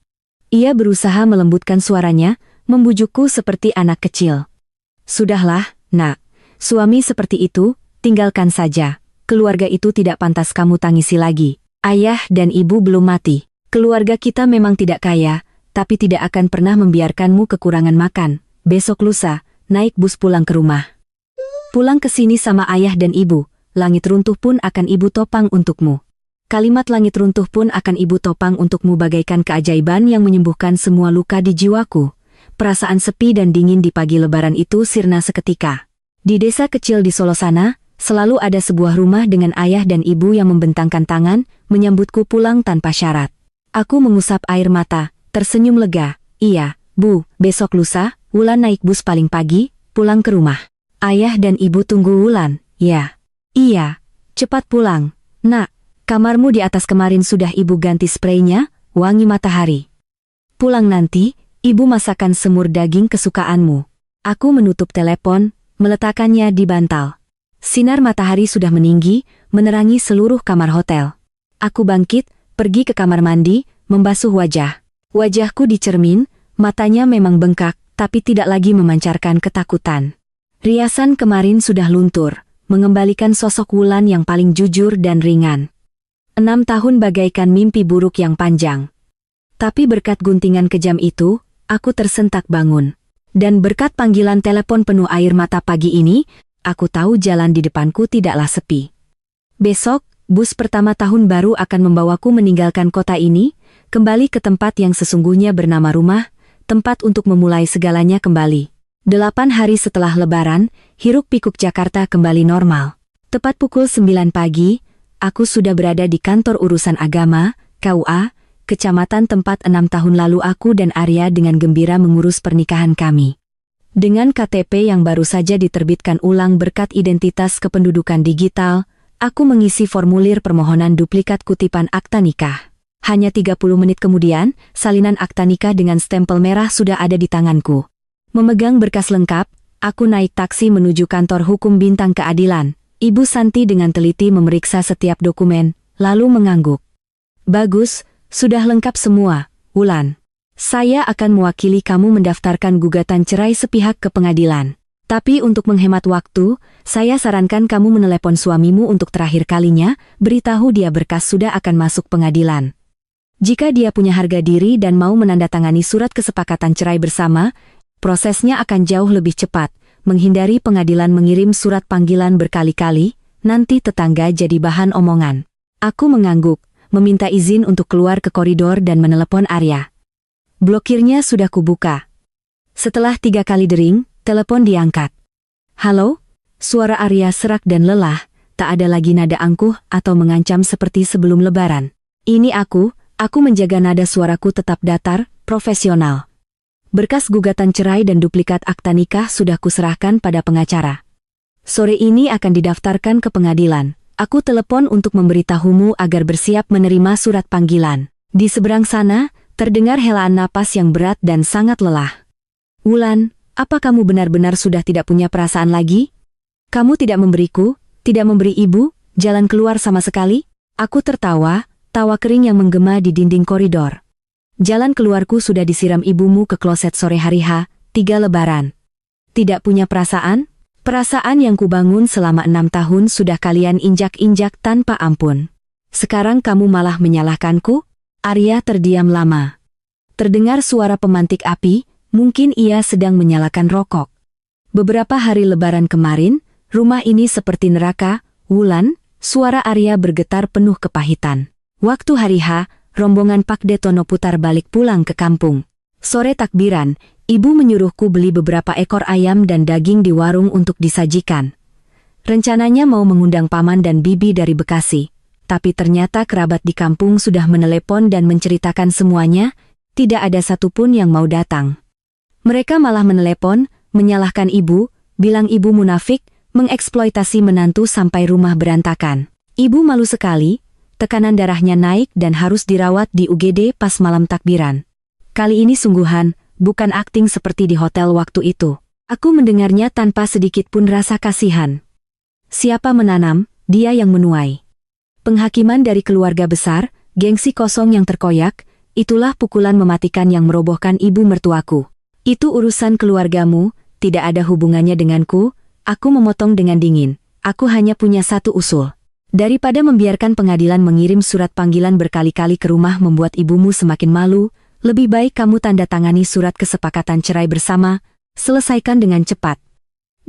Ia berusaha melembutkan suaranya, membujukku seperti anak kecil. Sudahlah, nak. Suami seperti itu, tinggalkan saja. Keluarga itu tidak pantas kamu tangisi lagi. Ayah dan ibu belum mati. Keluarga kita memang tidak kaya, tapi tidak akan pernah membiarkanmu kekurangan makan. Besok lusa, naik bus pulang ke rumah. Pulang ke sini sama ayah dan ibu, langit runtuh pun akan ibu topang untukmu. Kalimat langit runtuh pun akan ibu topang untukmu bagaikan keajaiban yang menyembuhkan semua luka di jiwaku. Perasaan sepi dan dingin di pagi lebaran itu sirna seketika. Di desa kecil di Solo sana, selalu ada sebuah rumah dengan ayah dan ibu yang membentangkan tangan, menyambutku pulang tanpa syarat. Aku mengusap air mata, tersenyum lega. Iya, Bu, besok lusa, Wulan naik bus paling pagi, pulang ke rumah. Ayah dan ibu tunggu Wulan, ya. Iya, cepat pulang. Nak, kamarmu di atas kemarin sudah ibu ganti spraynya, wangi matahari. Pulang nanti, ibu masakan semur daging kesukaanmu. Aku menutup telepon, meletakkannya di bantal. Sinar matahari sudah meninggi, menerangi seluruh kamar hotel. Aku bangkit, pergi ke kamar mandi, membasuh wajah. Wajahku di cermin, matanya memang bengkak, tapi tidak lagi memancarkan ketakutan. Riasan kemarin sudah luntur, mengembalikan sosok Wulan yang paling jujur dan ringan. 6 tahun bagaikan mimpi buruk yang panjang. Tapi berkat guntingan kejam itu, aku tersentak bangun. Dan berkat panggilan telepon penuh air mata pagi ini, aku tahu jalan di depanku tidaklah sepi. Besok, bus pertama tahun baru akan membawaku meninggalkan kota ini, kembali ke tempat yang sesungguhnya bernama rumah, tempat untuk memulai segalanya kembali. 8 hari setelah Lebaran, hiruk-pikuk Jakarta kembali normal. Tepat pukul 9 pagi, aku sudah berada di kantor urusan agama, KUA, kecamatan tempat 6 tahun lalu aku dan Arya dengan gembira mengurus pernikahan kami. Dengan KTP yang baru saja diterbitkan ulang berkat identitas kependudukan digital, aku mengisi formulir permohonan duplikat kutipan akta nikah. Hanya 30 menit kemudian, salinan akta nikah dengan stempel merah sudah ada di tanganku. Memegang berkas lengkap, aku naik taksi menuju kantor hukum Bintang Keadilan. Ibu Santi dengan teliti memeriksa setiap dokumen, lalu mengangguk. Bagus, sudah lengkap semua, Wulan. Saya akan mewakili kamu mendaftarkan gugatan cerai sepihak ke pengadilan. Tapi untuk menghemat waktu, saya sarankan kamu menelepon suamimu untuk terakhir kalinya, beritahu dia berkas sudah akan masuk pengadilan. Jika dia punya harga diri dan mau menandatangani surat kesepakatan cerai bersama, prosesnya akan jauh lebih cepat, menghindari pengadilan mengirim surat panggilan berkali-kali, nanti tetangga jadi bahan omongan. Aku mengangguk, meminta izin untuk keluar ke koridor dan menelepon Arya. Blokirnya sudah kubuka. Setelah 3 kali dering, telepon diangkat. Halo? Suara Arya serak dan lelah, tak ada lagi nada angkuh atau mengancam seperti sebelum lebaran. Ini aku menjaga nada suaraku tetap datar, profesional. Berkas gugatan cerai dan duplikat akta nikah sudah kuserahkan pada pengacara. Sore ini akan didaftarkan ke pengadilan. Aku telepon untuk memberitahumu agar bersiap menerima surat panggilan. Di seberang sana, terdengar helaan napas yang berat dan sangat lelah. Wulan, apa kamu benar-benar sudah tidak punya perasaan lagi? Kamu tidak memberiku, tidak memberi ibu, jalan keluar sama sekali? Aku tertawa, tawa kering yang menggema di dinding koridor. Jalan keluarku sudah disiram ibumu ke kloset sore hari H, 3 Lebaran. Tidak punya perasaan? Perasaan yang kubangun selama 6 tahun sudah kalian injak-injak tanpa ampun. Sekarang kamu malah menyalahkanku? Arya terdiam lama. Terdengar suara pemantik api, mungkin ia sedang menyalakan rokok. Beberapa hari Lebaran kemarin, rumah ini seperti neraka. Wulan, suara Arya bergetar penuh kepahitan. Waktu hari H, rombongan Pak Detono putar balik pulang ke kampung. Sore takbiran, ibu menyuruhku beli beberapa ekor ayam dan daging di warung untuk disajikan. Rencananya mau mengundang paman dan bibi dari Bekasi. Tapi ternyata kerabat di kampung sudah menelepon dan menceritakan semuanya, tidak ada satupun yang mau datang. Mereka malah menelepon, menyalahkan ibu, bilang ibu munafik, mengeksploitasi menantu sampai rumah berantakan. Ibu malu sekali, tekanan darahnya naik dan harus dirawat di UGD pas malam takbiran. Kali ini sungguhan, bukan akting seperti di hotel waktu itu. Aku mendengarnya tanpa sedikit pun rasa kasihan. Siapa menanam, dia yang menuai. Penghakiman dari keluarga besar, gengsi kosong yang terkoyak, itulah pukulan mematikan yang merobohkan ibu mertuaku. Itu urusan keluargamu, tidak ada hubungannya denganku. Aku memotong dengan dingin. Aku hanya punya satu usul. Daripada membiarkan pengadilan mengirim surat panggilan berkali-kali ke rumah membuat ibumu semakin malu, lebih baik kamu tanda tangani surat kesepakatan cerai bersama, selesaikan dengan cepat.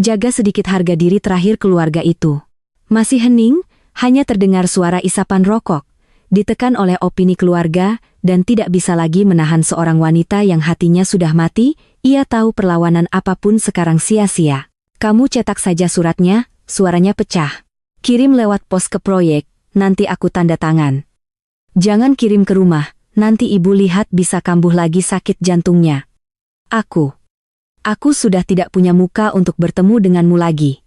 Jaga sedikit harga diri terakhir keluarga itu. Masih hening, hanya terdengar suara isapan rokok, ditekan oleh opini keluarga, dan tidak bisa lagi menahan seorang wanita yang hatinya sudah mati. Ia tahu perlawanan apapun sekarang sia-sia. Kamu cetak saja suratnya, suaranya pecah. Kirim lewat pos ke proyek, nanti aku tanda tangan. Jangan kirim ke rumah, nanti ibu lihat bisa kambuh lagi sakit jantungnya. Aku sudah tidak punya muka untuk bertemu denganmu lagi.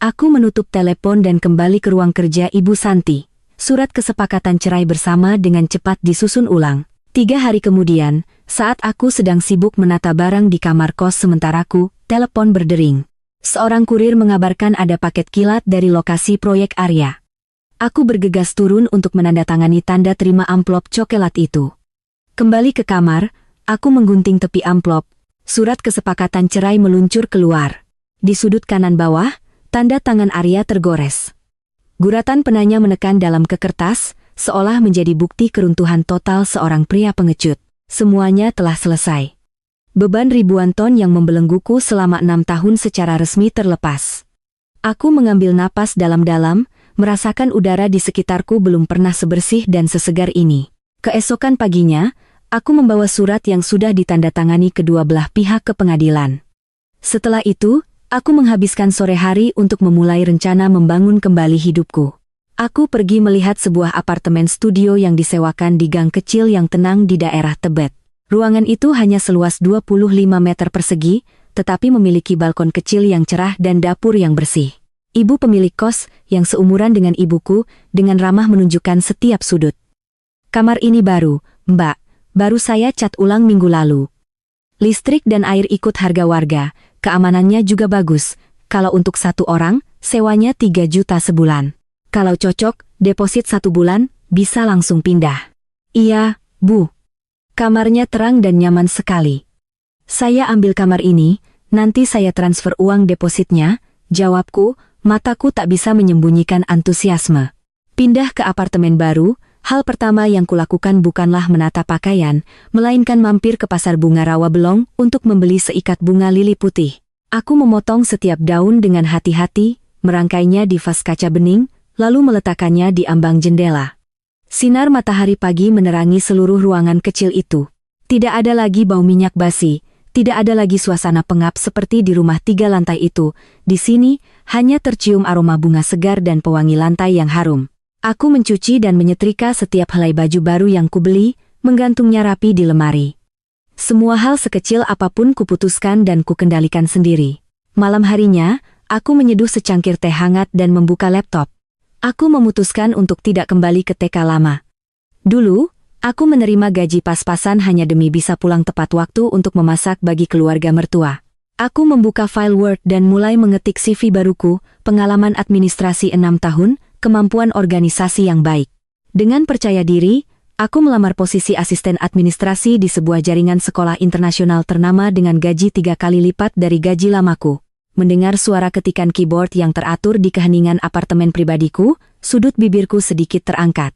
Aku menutup telepon dan kembali ke ruang kerja Ibu Santi. Surat kesepakatan cerai bersama dengan cepat disusun ulang. 3 hari kemudian, saat aku sedang sibuk menata barang di kamar kos sementaraku, telepon berdering. Seorang kurir mengabarkan ada paket kilat dari lokasi proyek Arya. Aku bergegas turun untuk menandatangani tanda terima amplop coklat itu. Kembali ke kamar, aku menggunting tepi amplop. Surat kesepakatan cerai meluncur keluar. Di sudut kanan bawah, tanda tangan Arya tergores. Guratan penanya menekan dalam ke kertas, seolah menjadi bukti keruntuhan total seorang pria pengecut. Semuanya telah selesai. Beban ribuan ton yang membelengguku selama 6 tahun secara resmi terlepas. Aku mengambil napas dalam-dalam, merasakan udara di sekitarku belum pernah sebersih dan sesegar ini. Keesokan paginya, aku membawa surat yang sudah ditandatangani kedua belah pihak ke pengadilan. Setelah itu, aku menghabiskan sore hari untuk memulai rencana membangun kembali hidupku. Aku pergi melihat sebuah apartemen studio yang disewakan di gang kecil yang tenang di daerah Tebet. Ruangan itu hanya seluas 25 meter persegi, tetapi memiliki balkon kecil yang cerah dan dapur yang bersih. Ibu pemilik kos, yang seumuran dengan ibuku, dengan ramah menunjukkan setiap sudut. Kamar ini baru, Mbak. Baru saya cat ulang minggu lalu. Listrik dan air ikut harga warga, keamanannya juga bagus. Kalau untuk 1 orang, sewanya 3 juta sebulan. Kalau cocok, deposit 1 bulan, bisa langsung pindah. Iya, Bu. Kamarnya terang dan nyaman sekali. Saya ambil kamar ini, nanti saya transfer uang depositnya, jawabku, mataku tak bisa menyembunyikan antusiasme. Pindah ke apartemen baru, hal pertama yang kulakukan bukanlah menata pakaian, melainkan mampir ke pasar bunga Rawabelong untuk membeli seikat bunga lili putih. Aku memotong setiap daun dengan hati-hati, merangkainya di vas kaca bening, lalu meletakkannya di ambang jendela. Sinar matahari pagi menerangi seluruh ruangan kecil itu. Tidak ada lagi bau minyak basi, Tidak ada lagi suasana pengap seperti di rumah 3 lantai itu. Di sini, hanya tercium aroma bunga segar dan pewangi lantai yang harum. Aku mencuci dan menyetrika setiap helai baju baru yang kubeli, menggantungnya rapi di lemari. Semua hal sekecil apapun kuputuskan dan kukendalikan sendiri. Malam harinya, aku menyeduh secangkir teh hangat dan membuka laptop. Aku memutuskan untuk tidak kembali ke TK lama. Dulu, aku menerima gaji pas-pasan hanya demi bisa pulang tepat waktu untuk memasak bagi keluarga mertua. Aku membuka file Word dan mulai mengetik CV baruku, pengalaman administrasi 6 tahun, kemampuan organisasi yang baik. Dengan percaya diri, aku melamar posisi asisten administrasi di sebuah jaringan sekolah internasional ternama dengan gaji 3 kali lipat dari gaji lamaku. Mendengar suara ketikan keyboard yang teratur di keheningan apartemen pribadiku, sudut bibirku sedikit terangkat.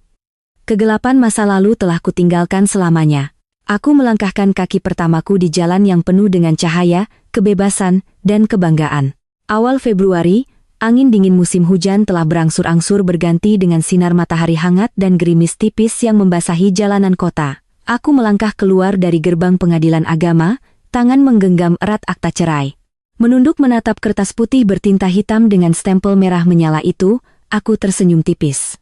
Kegelapan masa lalu telah kutinggalkan selamanya. Aku melangkahkan kaki pertamaku di jalan yang penuh dengan cahaya, kebebasan, dan kebanggaan. Awal Februari, angin dingin musim hujan telah berangsur-angsur berganti dengan sinar matahari hangat dan gerimis tipis yang membasahi jalanan kota. Aku melangkah keluar dari gerbang pengadilan agama, tangan menggenggam erat akta cerai. Menunduk menatap kertas putih bertinta hitam dengan stempel merah menyala itu, aku tersenyum tipis.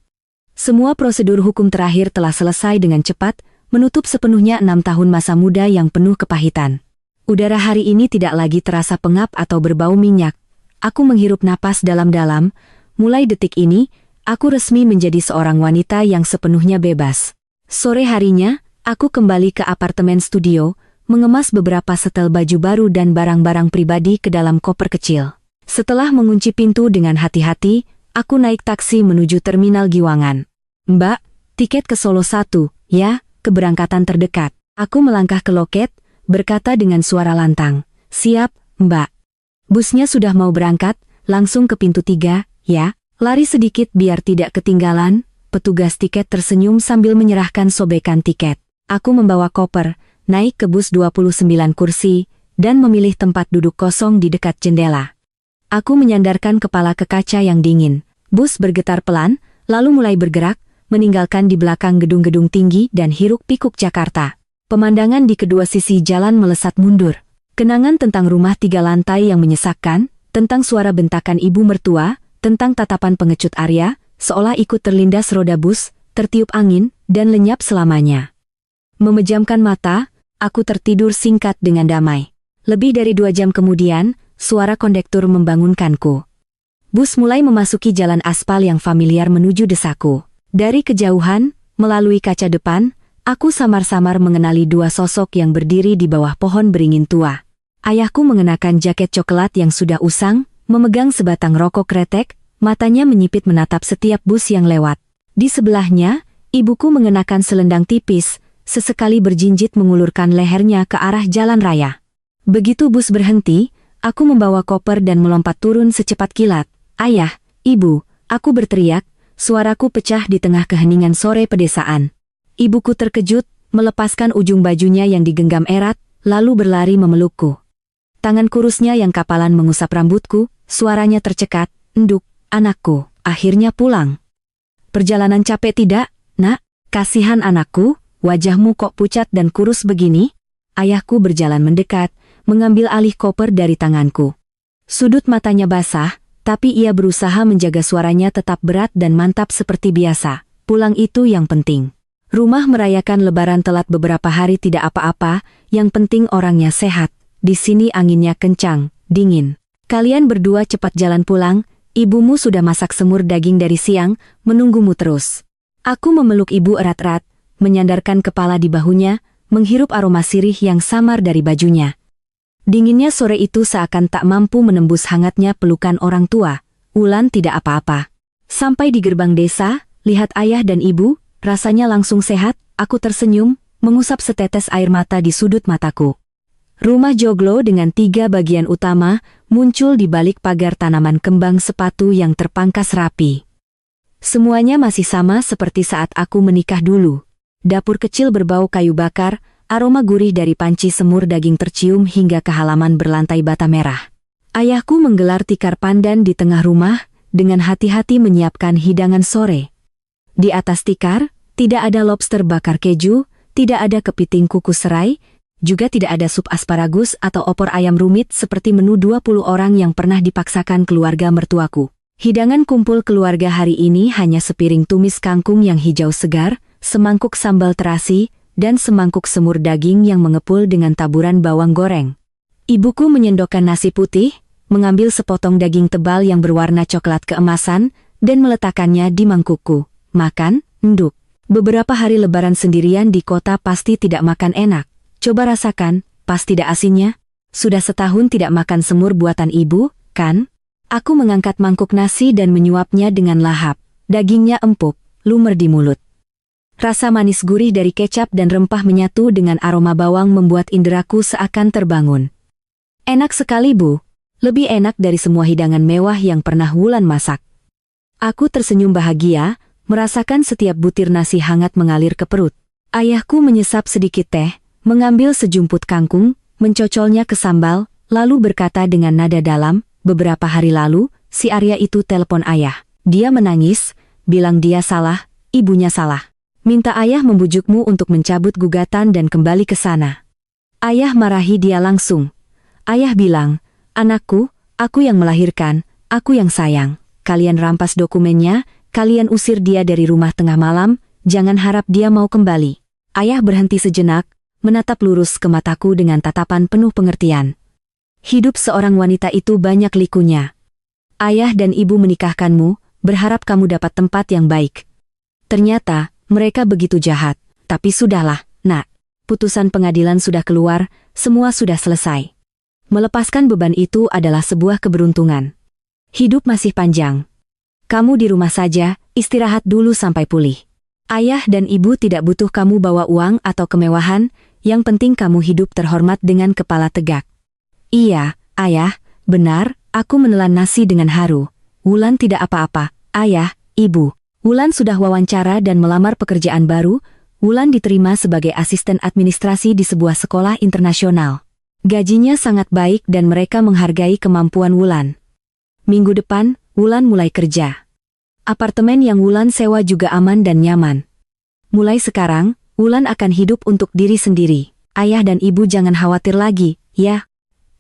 Semua prosedur hukum terakhir telah selesai dengan cepat, menutup sepenuhnya 6 tahun masa muda yang penuh kepahitan. Udara hari ini tidak lagi terasa pengap atau berbau minyak. Aku menghirup napas dalam-dalam. Mulai detik ini, aku resmi menjadi seorang wanita yang sepenuhnya bebas. Sore harinya, aku kembali ke apartemen studio, mengemas beberapa setel baju baru dan barang-barang pribadi ke dalam koper kecil. Setelah mengunci pintu dengan hati-hati, aku naik taksi menuju terminal Giwangan. Mbak, tiket ke Solo 1, ya, keberangkatan terdekat. Aku melangkah ke loket, berkata dengan suara lantang. Siap, Mbak. Busnya sudah mau berangkat, langsung ke pintu 3, ya. Lari sedikit biar tidak ketinggalan, petugas tiket tersenyum sambil menyerahkan sobekan tiket. Aku membawa koper, naik ke bus 29 kursi, dan memilih tempat duduk kosong di dekat jendela. Aku menyandarkan kepala ke kaca yang dingin. Bus bergetar pelan, lalu mulai bergerak, meninggalkan di belakang gedung-gedung tinggi dan hiruk-pikuk Jakarta. Pemandangan di kedua sisi jalan melesat mundur. Kenangan tentang rumah 3 lantai yang menyesakkan, tentang suara bentakan ibu mertua, tentang tatapan pengecut Arya, seolah ikut terlindas roda bus, tertiup angin, dan lenyap selamanya. Memejamkan mata, aku tertidur singkat dengan damai. Lebih dari 2 jam kemudian, suara kondektur membangunkanku. Bus mulai memasuki jalan aspal yang familiar menuju desaku. Dari kejauhan, melalui kaca depan, aku samar-samar mengenali 2 sosok yang berdiri di bawah pohon beringin tua. Ayahku mengenakan jaket coklat yang sudah usang, memegang sebatang rokok kretek, matanya menyipit menatap setiap bus yang lewat. Di sebelahnya, ibuku mengenakan selendang tipis, sesekali berjinjit mengulurkan lehernya ke arah jalan raya. Begitu bus berhenti, aku membawa koper dan melompat turun secepat kilat. Ayah, ibu, aku berteriak, suaraku pecah di tengah keheningan sore pedesaan. Ibuku terkejut, melepaskan ujung bajunya yang digenggam erat, lalu berlari memelukku. Tangan kurusnya yang kapalan mengusap rambutku, suaranya tercekat, "Enduk, anakku, akhirnya pulang. Perjalanan capek tidak, nak? Kasihan anakku, wajahmu kok pucat dan kurus begini?" Ayahku berjalan mendekat, mengambil alih koper dari tanganku. Sudut matanya basah, tapi ia berusaha menjaga suaranya tetap berat dan mantap seperti biasa. Pulang itu yang penting. Rumah merayakan lebaran telat beberapa hari tidak apa-apa, yang penting orangnya sehat. Di sini anginnya kencang, dingin. Kalian berdua cepat jalan pulang, ibumu sudah masak semur daging dari siang, menunggumu terus. Aku memeluk ibu erat-erat, menyandarkan kepala di bahunya, menghirup aroma sirih yang samar dari bajunya. Dinginnya sore itu seakan tak mampu menembus hangatnya pelukan orang tua. Wulan tidak apa-apa. Sampai di gerbang desa, lihat ayah dan ibu, rasanya langsung sehat, aku tersenyum, mengusap setetes air mata di sudut mataku. Rumah joglo dengan 3 bagian utama, muncul di balik pagar tanaman kembang sepatu yang terpangkas rapi. Semuanya masih sama seperti saat aku menikah dulu. Dapur kecil berbau kayu bakar, aroma gurih dari panci semur daging tercium hingga ke halaman berlantai bata merah. Ayahku menggelar tikar pandan di tengah rumah, dengan hati-hati menyiapkan hidangan sore. Di atas tikar, tidak ada lobster bakar keju, tidak ada kepiting kukus serai, Juga tidak ada sup asparagus atau opor ayam rumit seperti menu 20 orang yang pernah dipaksakan keluarga mertuaku. Hidangan kumpul keluarga hari ini hanya sepiring tumis kangkung yang hijau segar, semangkuk sambal terasi, dan semangkuk semur daging yang mengepul dengan taburan bawang goreng. Ibuku menyendokkan nasi putih, mengambil sepotong daging tebal yang berwarna coklat keemasan, dan meletakkannya di mangkukku. Makan, nduk. Beberapa hari lebaran sendirian di kota pasti tidak makan enak. Coba rasakan, pas tidak asinnya. Sudah setahun tidak makan semur buatan ibu, kan? Aku mengangkat mangkuk nasi dan menyuapnya dengan lahap. Dagingnya empuk, lumer di mulut. Rasa manis gurih dari kecap dan rempah menyatu dengan aroma bawang membuat inderaku seakan terbangun. Enak sekali, Bu. Lebih enak dari semua hidangan mewah yang pernah Wulan masak. Aku tersenyum bahagia, merasakan setiap butir nasi hangat mengalir ke perut. Ayahku menyesap sedikit teh, mengambil sejumput kangkung, mencocolnya ke sambal, lalu berkata dengan nada dalam, "Beberapa hari lalu, si Arya itu telepon ayah. Dia menangis, bilang dia salah, ibunya salah. Minta ayah membujukmu untuk mencabut gugatan dan kembali ke sana." Ayah marahi dia langsung. Ayah bilang, "Anakku, aku yang melahirkan, aku yang sayang. Kalian rampas dokumennya, kalian usir dia dari rumah tengah malam, jangan harap dia mau kembali." Ayah berhenti sejenak, menatap lurus ke mataku dengan tatapan penuh pengertian. Hidup seorang wanita itu banyak likunya. Ayah dan ibu menikahkanmu, berharap kamu dapat tempat yang baik. Ternyata, mereka begitu jahat. Tapi sudahlah, nak. Putusan pengadilan sudah keluar, semua sudah selesai. Melepaskan beban itu adalah sebuah keberuntungan. Hidup masih panjang. Kamu di rumah saja, istirahat dulu sampai pulih. Ayah dan ibu tidak butuh kamu bawa uang atau kemewahan, yang penting kamu hidup terhormat dengan kepala tegak. Iya, ayah, benar, aku menelan nasi dengan haru. Wulan tidak apa-apa, ayah, ibu. Wulan sudah wawancara dan melamar pekerjaan baru. Wulan diterima sebagai asisten administrasi di sebuah sekolah internasional. Gajinya sangat baik dan mereka menghargai kemampuan Wulan. Minggu depan, Wulan mulai kerja. Apartemen yang Wulan sewa juga aman dan nyaman. Mulai sekarang, Wulan akan hidup untuk diri sendiri. Ayah dan ibu jangan khawatir lagi, ya.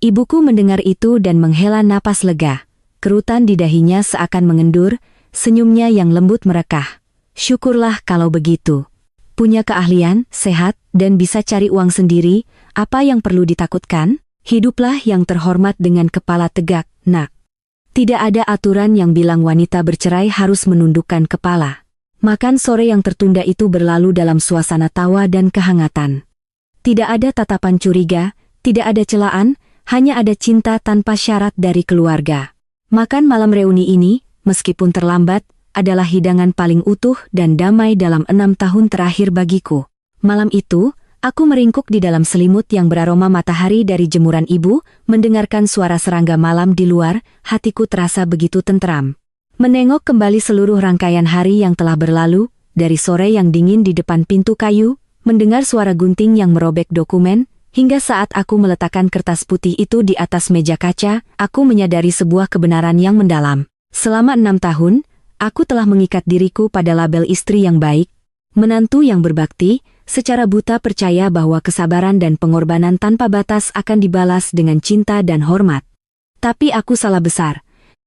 Ibuku mendengar itu dan menghela napas lega. Kerutan di dahinya seakan mengendur, senyumnya yang lembut merekah. Syukurlah kalau begitu. Punya keahlian, sehat, dan bisa cari uang sendiri, apa yang perlu ditakutkan? Hiduplah yang terhormat dengan kepala tegak, nak. Tidak ada aturan yang bilang wanita bercerai harus menundukkan kepala. Makan sore yang tertunda itu berlalu dalam suasana tawa dan kehangatan. Tidak ada tatapan curiga, tidak ada celaan, hanya ada cinta tanpa syarat dari keluarga. Makan malam reuni ini, meskipun terlambat, adalah hidangan paling utuh dan damai dalam 6 tahun terakhir bagiku. Malam itu, aku meringkuk di dalam selimut yang beraroma matahari dari jemuran ibu, mendengarkan suara serangga malam di luar, hatiku terasa begitu tentram. Menengok kembali seluruh rangkaian hari yang telah berlalu, dari sore yang dingin di depan pintu kayu, mendengar suara gunting yang merobek dokumen, hingga saat aku meletakkan kertas putih itu di atas meja kaca, aku menyadari sebuah kebenaran yang mendalam. Selama 6 tahun, aku telah mengikat diriku pada label istri yang baik, menantu yang berbakti, secara buta percaya bahwa kesabaran dan pengorbanan tanpa batas akan dibalas dengan cinta dan hormat. Tapi aku salah besar.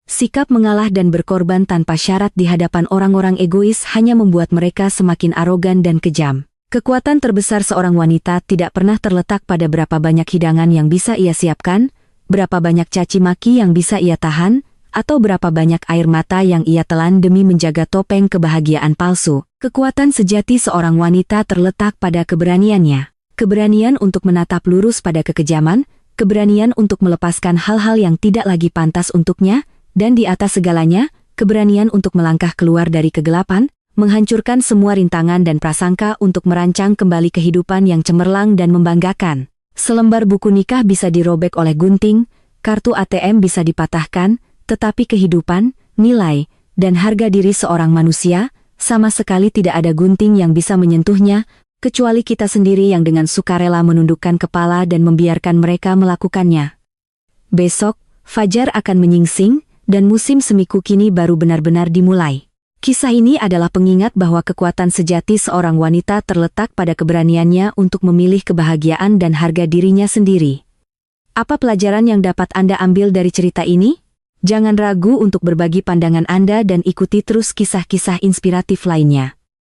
Sikap mengalah dan berkorban tanpa syarat di hadapan orang-orang egois hanya membuat mereka semakin arogan dan kejam. Kekuatan terbesar seorang wanita tidak pernah terletak pada berapa banyak hidangan yang bisa ia siapkan, berapa banyak caci maki yang bisa ia tahan, atau berapa banyak air mata yang ia telan demi menjaga topeng kebahagiaan palsu. Kekuatan sejati seorang wanita terletak pada keberaniannya. Keberanian untuk menatap lurus pada kekejaman, keberanian untuk melepaskan hal-hal yang tidak lagi pantas untuknya, dan di atas segalanya, keberanian untuk melangkah keluar dari kegelapan, menghancurkan semua rintangan dan prasangka untuk merancang kembali kehidupan yang cemerlang dan membanggakan. Selembar buku nikah bisa dirobek oleh gunting, kartu ATM bisa dipatahkan, tetapi kehidupan, nilai, dan harga diri seorang manusia, sama sekali tidak ada gunting yang bisa menyentuhnya, kecuali kita sendiri yang dengan sukarela menundukkan kepala dan membiarkan mereka melakukannya. Besok, fajar akan menyingsing, dan musim semiku kini baru benar-benar dimulai. Kisah ini adalah pengingat bahwa kekuatan sejati seorang wanita terletak pada keberaniannya untuk memilih kebahagiaan dan harga dirinya sendiri. Apa pelajaran yang dapat Anda ambil dari cerita ini? Jangan ragu untuk berbagi pandangan Anda dan ikuti terus kisah-kisah inspiratif lainnya.